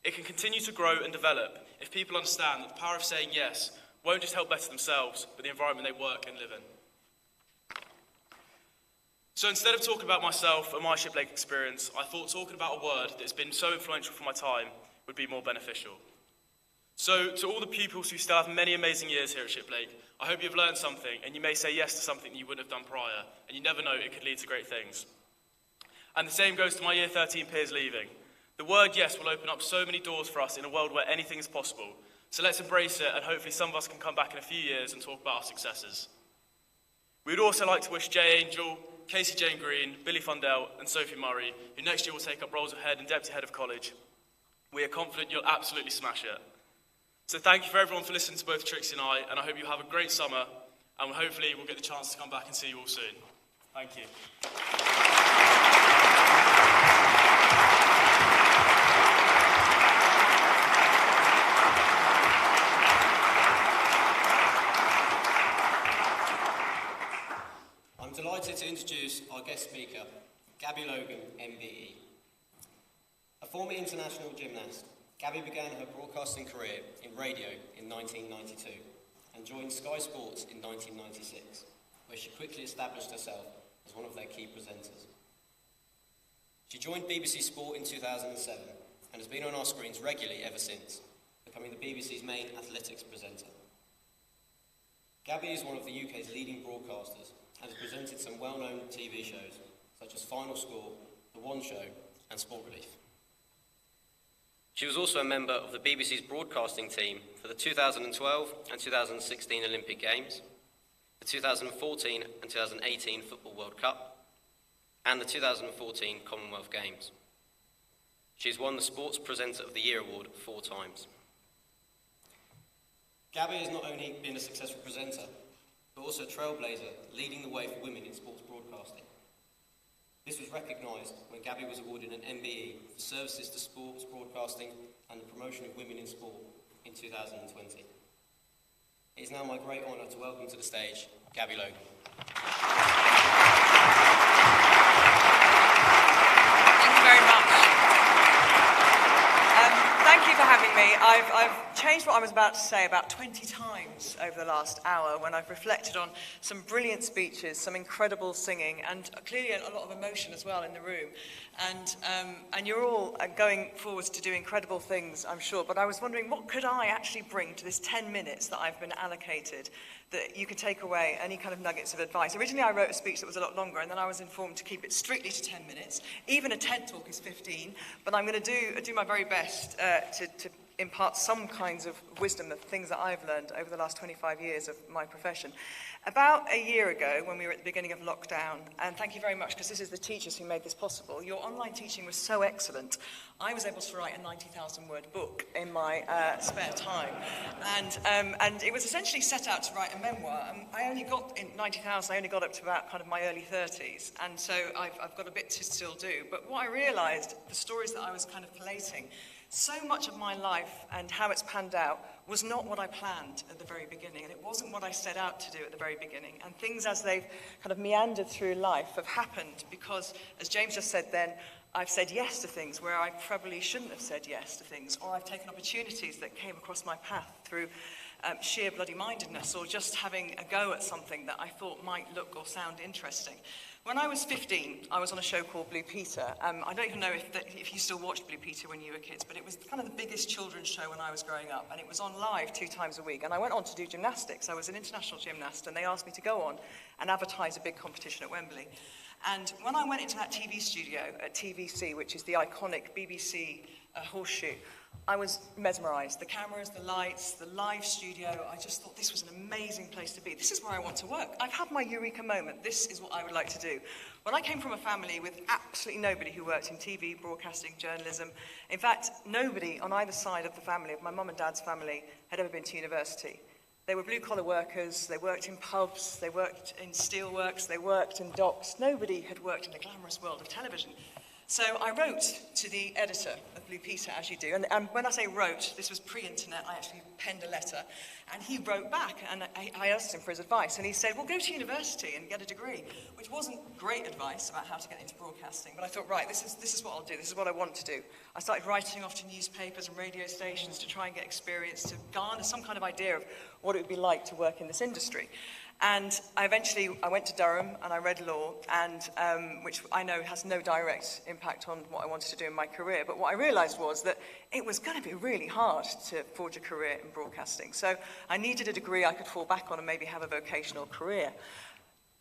It can continue to grow and develop if people understand that the power of saying yes won't just help better themselves, but the environment they work and live in. So instead of talking about myself and my Shiplake experience, I thought talking about a word that has been so influential for my time would be more beneficial. So to all the pupils who still have many amazing years here at Shiplake, I hope you've learned something and you may say yes to something you wouldn't have done prior, and you never know, it could lead to great things. And the same goes to my Year 13 peers leaving. The word yes will open up so many doors for us in a world where anything is possible. So let's embrace it, and hopefully some of us can come back in a few years and talk about our successes. We'd also like to wish Jay Angel, Casey Jane Green, Billy Fundell and Sophie Murray, who next year will take up roles of head and deputy head of college. We are confident you'll absolutely smash it. So thank you for everyone for listening to both Trixie and I hope you have a great summer, and hopefully we'll get the chance to come back and see you all soon. Thank you. I'm delighted to introduce our guest speaker, Gabby Logan, MBE. A former international gymnast, Gabby began her broadcasting career in radio in 1992 and joined Sky Sports in 1996, where she quickly established herself as one of their key presenters. She joined BBC Sport in 2007 and has been on our screens regularly ever since, becoming the BBC's main athletics presenter. Gabby is one of the UK's leading broadcasters and has presented some well-known TV shows such as Final Score, The One Show and Sport Relief. She was also a member of the BBC's broadcasting team for the 2012 and 2016 Olympic Games, the 2014 and 2018 Football World Cup, and the 2014 Commonwealth Games. She has won the Sports Presenter of the Year award 4 times. Gabby has not only been a successful presenter, but also a trailblazer, leading the way for women in sports broadcasting. This was recognised when Gabby was awarded an MBE for services to sports broadcasting and the promotion of women in sport in 2020. It is now my great honour to welcome to the stage Gabby Logan. Thank you very much. Thank you for having me. I've changed what I was about to say about 20 times over the last hour when I've reflected on some brilliant speeches, some incredible singing, and clearly a lot of emotion as well in the room. And you're all going forwards to do incredible things, I'm sure, but I was wondering, what could I actually bring to this 10 minutes that I've been allocated that you could take away, any kind of nuggets of advice? Originally I wrote a speech that was a lot longer, and then I was informed to keep it strictly to 10 minutes. Even a TED talk is 15, but I'm going to do my very best to impart some kinds of wisdom, of things that I've learned over the last 25 years of my profession. About a year ago, when we were at the beginning of lockdown, and thank you very much, because this is the teachers who made this possible, your online teaching was so excellent, I was able to write a 90,000-word book in my spare time. And it was essentially set out to write a memoir. I only got, in 90,000, I only got up to about kind of my early 30s, and so I've got a bit to still do. But what I realised, the stories that I was kind of collating, so much of my life and how it's panned out was not what I planned at the very beginning, and it wasn't what I set out to do at the very beginning. And things, as they've kind of meandered through life, have happened because, as James just said then, I've said yes to things where I probably shouldn't have said yes to things, or I've taken opportunities that came across my path through sheer bloody-mindedness, or just having a go at something that I thought might look or sound interesting. When I was 15, I was on a show called Blue Peter. I don't even know if you still watched Blue Peter when you were kids, but it was kind of the biggest children's show when I was growing up, and it was on live 2 times a week. And I went on to do gymnastics. I was an international gymnast, and they asked me to go on and advertise a big competition at Wembley. And when I went into that TV studio at TVC, which is the iconic BBC horseshoe, I was mesmerised. The cameras, the lights, the live studio, I just thought this was an amazing place to be. This is where I want to work. I've had my eureka moment. This is what I would like to do. Well, I came from a family with absolutely nobody who worked in TV, broadcasting, journalism. In fact, nobody on either side of the family, of my mum and dad's family, had ever been to university. They were blue-collar workers, they worked in pubs, they worked in steelworks, they worked in docks. Nobody had worked in the glamorous world of television. So I wrote to the editor of Blue Peter, as you do, and when I say wrote, this was pre-internet, I actually penned a letter, and he wrote back, and I asked him for his advice, and he said, well, go to university and get a degree, which wasn't great advice about how to get into broadcasting, but I thought, right, this is what I'll do, this is what I want to do. I started writing off to newspapers and radio stations to try and get experience, to garner some kind of idea of what it would be like to work in this industry. And I went to Durham and I read law, and which I know has no direct impact on what I wanted to do in my career. But what I realised was that it was going to be really hard to forge a career in broadcasting. So I needed a degree I could fall back on and maybe have a vocational career.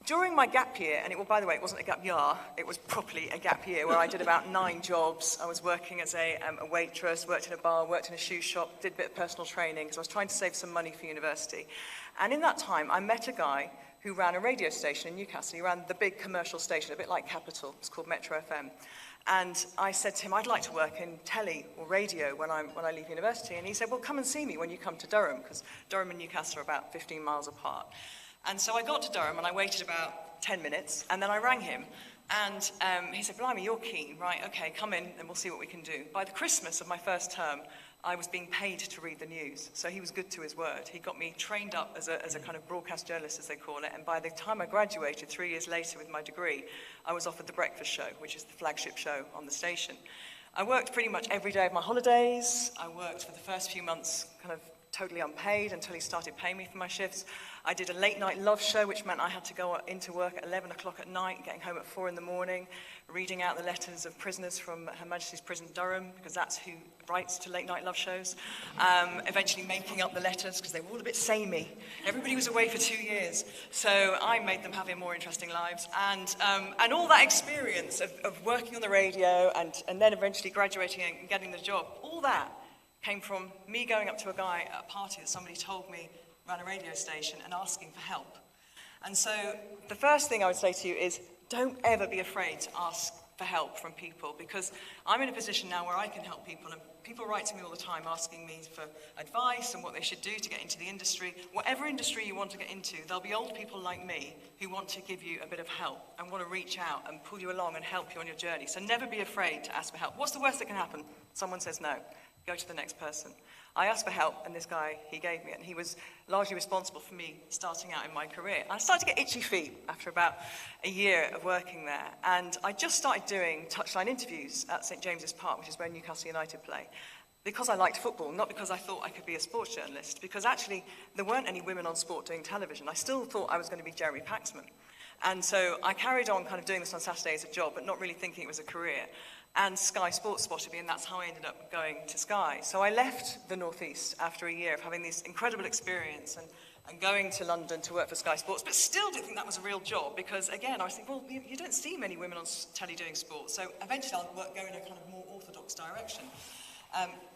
During my gap year, and by the way, it wasn't a gap year, it was properly a gap year where I did about 9 jobs. I was working as a waitress, worked in a bar, worked in a shoe shop, did a bit of personal training because I was trying to save some money for university. And in that time, I met a guy who ran a radio station in Newcastle. He ran the big commercial station, a bit like Capital. It's called Metro FM. And I said to him, I'd like to work in telly or radio when I leave university. And he said, well, come and see me when you come to Durham, because Durham and Newcastle are about 15 miles apart. And so I got to Durham and I waited about 10 minutes, and then I rang him. And he said, blimey, you're keen, right, okay, come in and we'll see what we can do. By the Christmas of my first term, I was being paid to read the news, so he was good to his word. He got me trained up as a kind of broadcast journalist, as they call it, and by the time I graduated, 3 years later with my degree, I was offered The Breakfast Show, which is the flagship show on the station. I worked pretty much every day of my holidays. I worked for the first few months kind of totally unpaid until he started paying me for my shifts. I did a late night love show, which meant I had to go into work at 11 o'clock at night, getting home at 4 in the morning, reading out the letters of prisoners from Her Majesty's Prison Durham, because that's who writes to late night love shows. Eventually making up the letters, because they were all a bit samey. Everybody was away for 2 years, so I made them having more interesting lives. And all that experience of working on the radio and then eventually graduating and getting the job, all that came from me going up to a guy at a party that somebody told me ran a radio station and asking for help. And so the first thing I would say to you is don't ever be afraid to ask for help from people, because I'm in a position now where I can help people, and people write to me all the time asking me for advice and what they should do to get into the industry. Whatever industry you want to get into, there'll be old people like me who want to give you a bit of help and want to reach out and pull you along and help you on your journey. So never be afraid to ask for help. What's the worst that can happen? Someone says no. Go to the next person. I asked for help, and this guy, he gave me it, and he was largely responsible for me starting out in my career. I started to get itchy feet after about a year of working there, and I just started doing touchline interviews at St James's Park, which is where Newcastle United play, because I liked football, not because I thought I could be a sports journalist, because actually there weren't any women on sport doing television. I still thought I was going to be Jeremy Paxman. And so I carried on kind of doing this on Saturday as a job, but not really thinking it was a career. And Sky Sports spotted me, and that's how I ended up going to Sky. So I left the North East after a year of having this incredible experience and going to London to work for Sky Sports, but still didn't think that was a real job, because again, I was thinking, well, you don't see many women on telly doing sports, so eventually I'll go in a kind of more orthodox direction.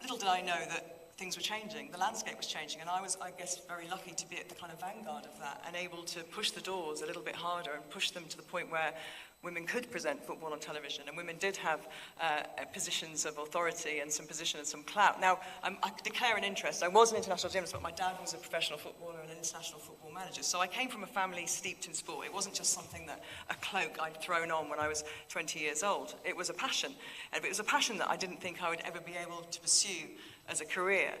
Little did I know that things were changing, the landscape was changing, and I was, I guess, very lucky to be at the kind of vanguard of that and able to push the doors a little bit harder and push them to the point where women could present football on television, and women did have positions of authority and some position and some clout. Now, I declare an interest. I was an international gymnast, but my dad was a professional footballer and an international football manager. So I came from a family steeped in sport. It wasn't just something that a cloak I'd thrown on when I was 20 years old. It was a passion. And it was a passion that I didn't think I would ever be able to pursue as a career.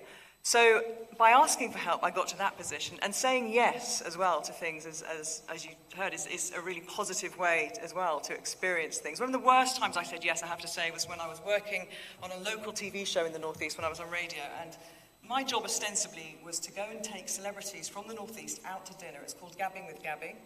So by asking for help, I got to that position, and saying yes as well to things, as you heard, is a really positive way as well to experience things. One of the worst times I said yes, I have to say, was when I was working on a local TV show in the North East when I was on radio, and my job ostensibly was to go and take celebrities from the North East out to dinner. It's called Gabbing with Gabby.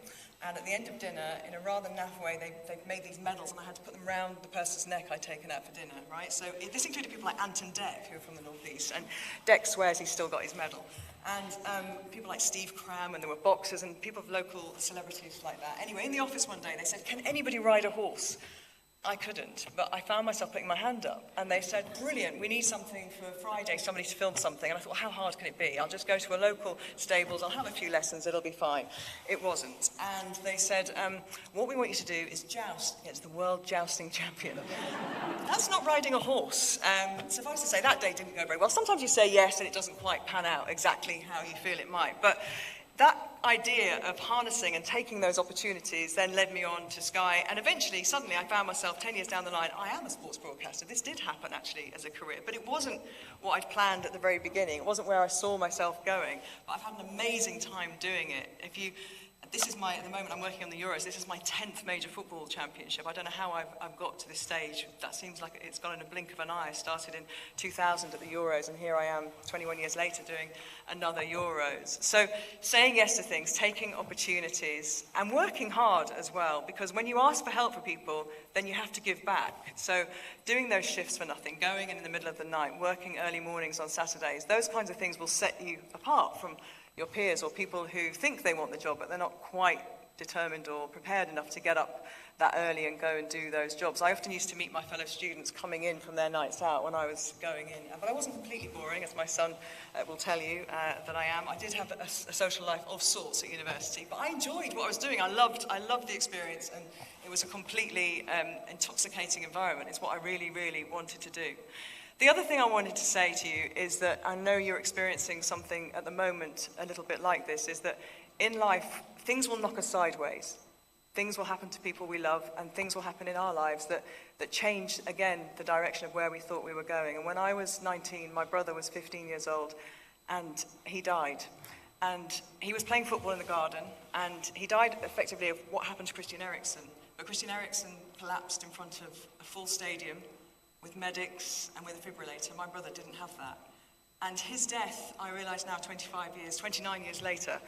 And at the end of dinner, in a rather naff way, they've made these medals, and I had to put them round the person's neck I'd taken out for dinner, right? So this included people like Anton Deck, who are from the North East, and Deck swears he's still got his medal. And people like Steve Cram, and there were boxers and people of local celebrities like that. Anyway, in the office one day, they said, can anybody ride a horse? I couldn't, but I found myself putting my hand up, and they said, brilliant, we need something for Friday, somebody to film something. And I thought, well, how hard can it be? I'll just go to a local stables, I'll have a few lessons, it'll be fine. It wasn't. And they said, what we want you to do is joust against the world jousting champion. That's not riding a horse. Suffice to say, that day didn't go very well. Sometimes you say yes, and it doesn't quite pan out exactly how you feel it might. But that idea of harnessing and taking those opportunities then led me on to Sky, and eventually, suddenly, I found myself 10 years down the line, I am a sports broadcaster. This did happen, actually, as a career, but it wasn't what I'd planned at the very beginning. It wasn't where I saw myself going, but I've had an amazing time doing it. At the moment I'm working on the Euros, this is my 10th major football championship. I don't know how I've got to this stage. That seems like it's gone in a blink of an eye. I started in 2000 at the Euros, and here I am 21 years later doing another Euros. So saying yes to things, taking opportunities, and working hard as well, because when you ask for help for people, then you have to give back. So doing those shifts for nothing, going in the middle of the night, working early mornings on Saturdays, those kinds of things will set you apart from your peers or people who think they want the job, but they're not quite determined or prepared enough to get up that early and go and do those jobs. I often used to meet my fellow students coming in from their nights out when I was going in, but I wasn't completely boring, as my son will tell you that I am. I did have a social life of sorts at university, but I enjoyed what I was doing. I loved the experience, and it was a completely intoxicating environment. It's what I really, really wanted to do. The other thing I wanted to say to you is that I know you're experiencing something at the moment a little bit like this, is that in life, things will knock us sideways. Things will happen to people we love, and things will happen in our lives that change, again, the direction of where we thought we were going. And when I was 19, my brother was 15 years old, and he died. And he was playing football in the garden, and he died effectively of what happened to Christian Eriksen. But Christian Eriksen collapsed in front of a full stadium with medics and with a defibrillator. My brother didn't have that. And his death, I realise now 29 years later,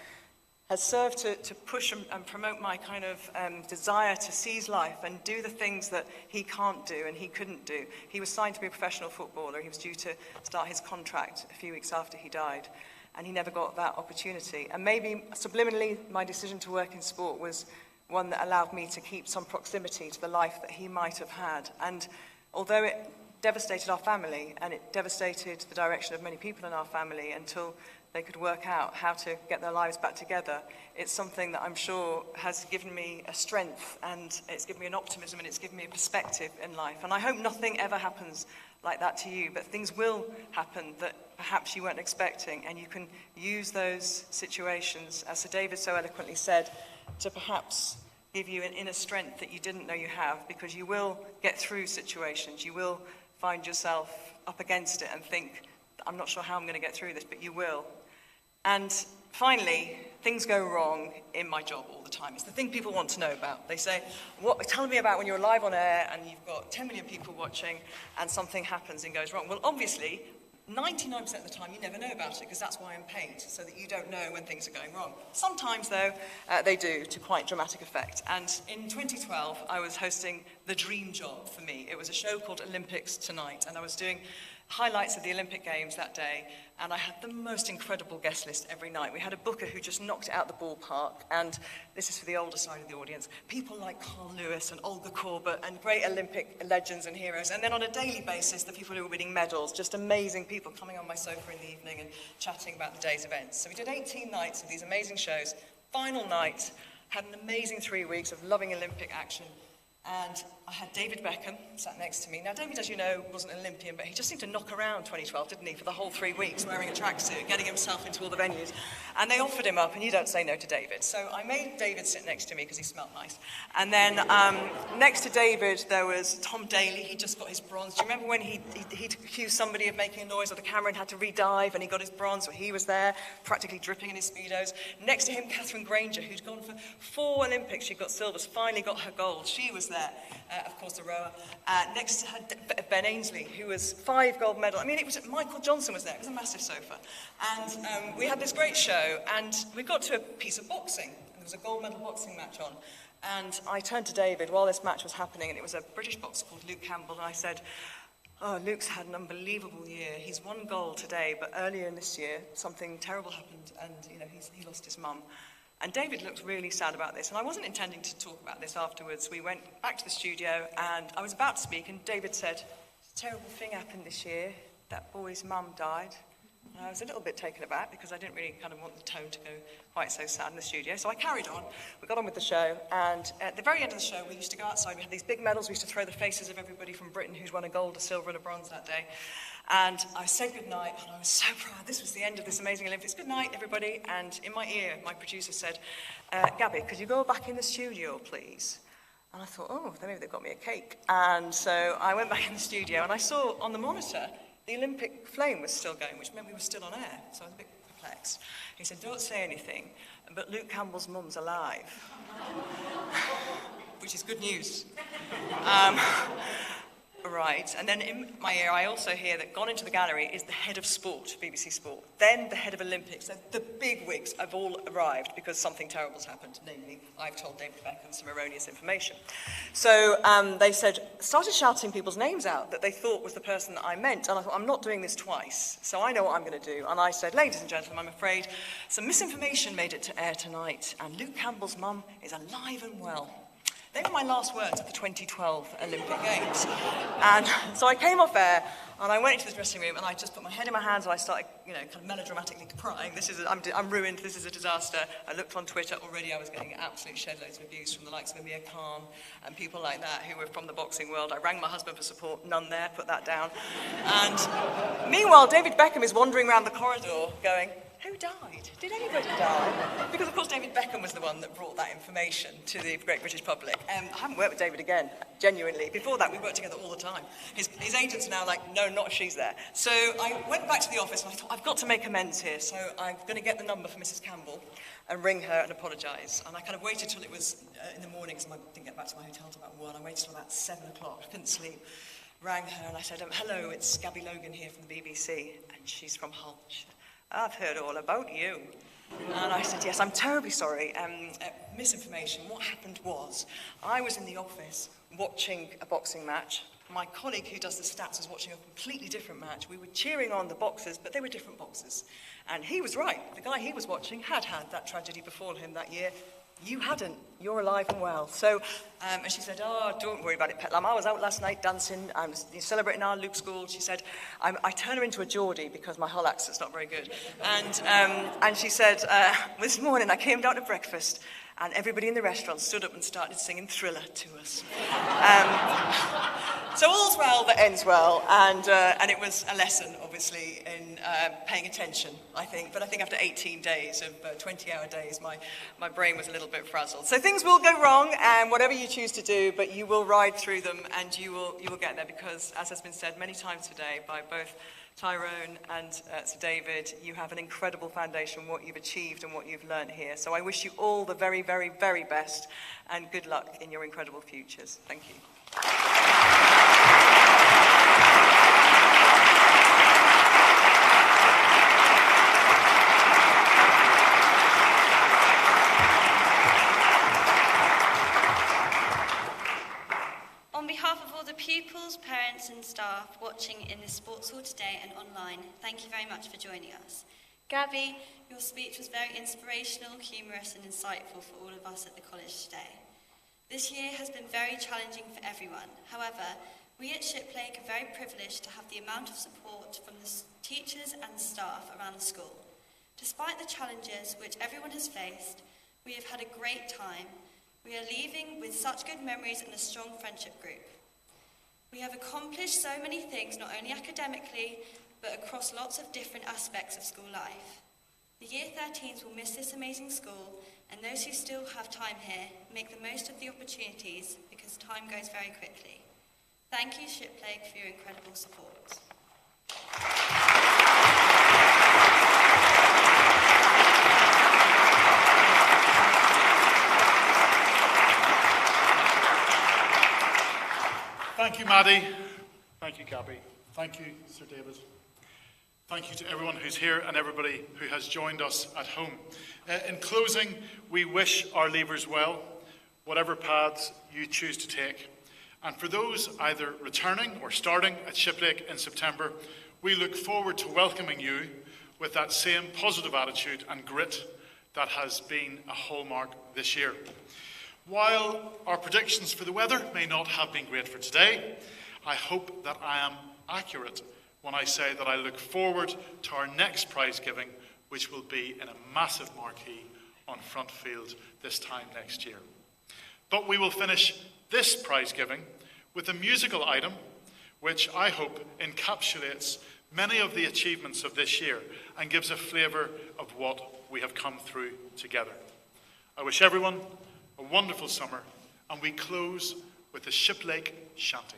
has served to push and promote my kind of desire to seize life and do the things that he can't do and he couldn't do. He was signed to be a professional footballer. He was due to start his contract a few weeks after he died, and he never got that opportunity. And maybe subliminally, my decision to work in sport was one that allowed me to keep some proximity to the life that he might have had. And although it devastated our family, and it devastated the direction of many people in our family until they could work out how to get their lives back together, it's something that I'm sure has given me a strength, and it's given me an optimism, and it's given me a perspective in life. And I hope nothing ever happens like that to you, but things will happen that perhaps you weren't expecting, and you can use those situations, as Sir David so eloquently said, to perhaps give you an inner strength that you didn't know you have, because you will get through situations. You will find yourself up against it and think, I'm not sure how I'm going to get through this, but you will. And finally, things go wrong in my job all the time. It's the thing people want to know about. They say, tell me about when you're live on air and you've got 10 million people watching and something happens and goes wrong. Well, obviously, 99% of the time you never know about it, because that's why I'm paid, so that you don't know when things are going wrong. Sometimes, though, they do, to quite dramatic effect. And in 2012, I was hosting the dream job for me. It was a show called Olympics Tonight, and I was doing highlights of the Olympic Games that day, and I had the most incredible guest list every night. We had a booker who just knocked it out the ballpark, and this is for the older side of the audience, people like Carl Lewis and Olga Korbut and great Olympic legends and heroes, and then on a daily basis, the people who were winning medals, just amazing people coming on my sofa in the evening and chatting about the day's events. So we did 18 nights of these amazing shows. Final night, had an amazing 3 weeks of loving Olympic action. And I had David Beckham sat next to me. Now, David, as you know, wasn't an Olympian, but he just seemed to knock around 2012, didn't he, for the whole 3 weeks, wearing a tracksuit, getting himself into all the venues. And they offered him up, and you don't say no to David. So I made David sit next to me because he smelled nice. And then next to David, there was Tom Daly. He just got his bronze. Do you remember when he'd accused somebody of making a noise with the camera and had to re-dive, and he got his bronze, so he was there, practically dripping in his Speedos. Next to him, Catherine Granger, who'd gone for 4 Olympics. She got silvers, finally got her gold. She was there. Of course, the rower. Next to her, Ben Ainsley, who was 5 gold medals. I mean, it was Michael Johnson was there. It was a massive sofa. And we had this great show, and we got to a piece of boxing. There was a gold medal boxing match on. And I turned to David while this match was happening, and it was a British boxer called Luke Campbell, and I said, oh, Luke's had an unbelievable year. He's won gold today, but earlier in this year, something terrible happened, and he lost his mum. And David looked really sad about this, and I wasn't intending to talk about this afterwards. We went back to the studio, and I was about to speak, and David said, a terrible thing happened this year. That boy's mum died. And I was a little bit taken aback, because I didn't really kind of want the tone to go quite so sad in the studio. So I carried on. We got on with the show, and at the very end of the show, we used to go outside. We had these big medals. We used to throw the faces of everybody from Britain who's won a gold, a silver, and a bronze that day. And I said goodnight, and I was so proud. This was the end of this amazing Olympics. Good night, everybody. And in my ear, my producer said, Gabby, could you go back in the studio, please? And I thought, oh, maybe they've got me a cake. And so I went back in the studio, and I saw on the monitor the Olympic flame was still going, which meant we were still on air. So I was a bit perplexed. He said, don't say anything, but Luke Campbell's mum's alive, which is good news. Right, and then in my ear, I also hear that gone into the gallery is the head of sport, BBC Sport, then the head of Olympics. So the big wigs have all arrived because something terrible's happened, namely, I've told David Beckham some erroneous information. So they started shouting people's names out that they thought was the person that I meant, and I thought, I'm not doing this twice, so I know what I'm going to do. And I said, ladies and gentlemen, I'm afraid some misinformation made it to air tonight, and Luke Campbell's mum is alive and well. They were my last words at the 2012 Olympic Games. And so I came off air, and I went into the dressing room, and I just put my head in my hands, and I started, kind of melodramatically crying. I'm ruined, this is a disaster. I looked on Twitter, already I was getting absolute shed loads of abuse from the likes of Amir Khan and people like that who were from the boxing world. I rang my husband for support, none there, put that down. And meanwhile, David Beckham is wandering around the corridor going, who died? Did anybody die? Because, of course, David Beckham was the one that brought that information to the great British public. I haven't worked with David again, genuinely. Before that, we worked together all the time. His agents are now like, no, not if she's there. So I went back to the office, and I thought, I've got to make amends here. So I'm going to get the number for Mrs. Campbell and ring her and apologise. And I kind of waited till it was in the morning, because I didn't get back to my hotel till about 1. I waited till about 7 o'clock. I couldn't sleep. rang her and I said, hello, it's Gabby Logan here from the BBC. And she's from Hull. She said, I've heard all about you. And I said, yes, I'm terribly sorry. Misinformation. What happened was, I was in the office watching a boxing match. My colleague who does the stats was watching a completely different match. We were cheering on the boxers, but they were different boxers. And he was right. The guy he was watching had that tragedy befall him that year. You hadn't. You're alive and well. So, and she said, oh, don't worry about it, Pet Lamb. I was out last night dancing. I'm celebrating our Luke School. She said, I turn her into a Geordie because my Hull accent's not very good. And she said, this morning I came down to breakfast and everybody in the restaurant stood up and started singing Thriller to us. So all's well that ends well, and it was a lesson, obviously, in paying attention, I think. But I think after 18 days of 20-hour days, my brain was a little bit frazzled. So things will go wrong, and whatever you choose to do, but you will ride through them, and you will get there, because, as has been said many times today by both Tyrone and Sir David, you have an incredible foundation, what you've achieved and what you've learned here. So I wish you all the very, very, very best, and good luck in your incredible futures. Thank you. On behalf of all the pupils, parents and staff watching in this sports hall today and online, thank you very much for joining us. Gabby, your speech was very inspirational, humorous and insightful for all of us at the college today. This year has been very challenging for everyone. However, we at Shiplake are very privileged to have the amount of support from the teachers and staff around the school. Despite the challenges which everyone has faced, we have had a great time. We are leaving with such good memories and a strong friendship group. We have accomplished so many things, not only academically, but across lots of different aspects of school life. The Year 13s will miss this amazing school, and those who still have time here, make the most of the opportunities, because time goes very quickly. Thank you, Shiplake, for your incredible support. Thank you, Maddie. Thank you, Gabby. Thank you, Sir David. Thank you to everyone who's here and everybody who has joined us at home. In closing, we wish our leavers well, whatever paths you choose to take. And for those either returning or starting at Shiplake in September, we look forward to welcoming you with that same positive attitude and grit that has been a hallmark this year. While our predictions for the weather may not have been great for today, I hope that I am accurate when I say that I look forward to our next prize giving, which will be in a massive marquee on Front Field this time next year. But we will finish this prize giving with a musical item which I hope encapsulates many of the achievements of this year and gives a flavour of what we have come through together. I wish everyone a wonderful summer, and we close with the Shiplake Shanty.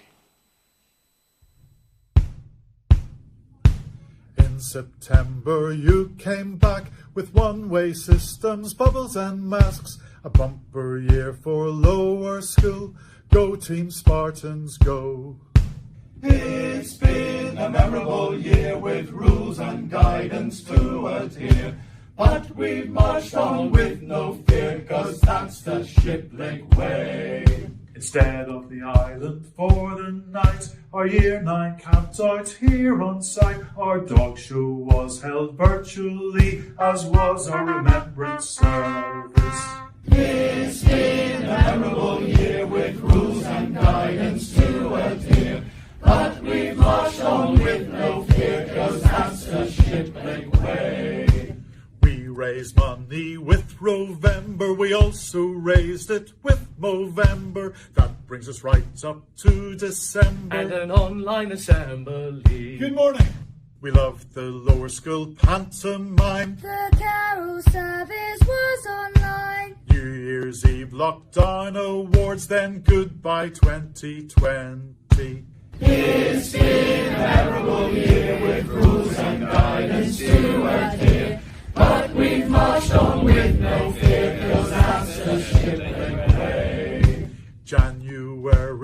In September you came back with one-way systems, bubbles and masks, a bumper year for lower school. Go Team Spartans, go! It's been a memorable year with rules and guidance to adhere. But we've marched on with no fear, 'cause that's the Shiplake way. Instead of the island for the night, our Year 9 camped out here on site. Our dog show was held virtually, as was our remembrance service. It's been a memorable year with rules and guidance to adhere. But we've marched on with no fear, 'cause that's the Shiplake way. We raised money with Rovember, we also raised it with Movember. That brings us right up to December. And an online assembly. Good morning. We loved the lower school pantomime. The carol service was online. New Year's Eve lockdown awards, then goodbye 2020. It's been a memorable year with rules and guidance to adhere. But we've marched on with no fear, 'cause that's the Shiplake way. January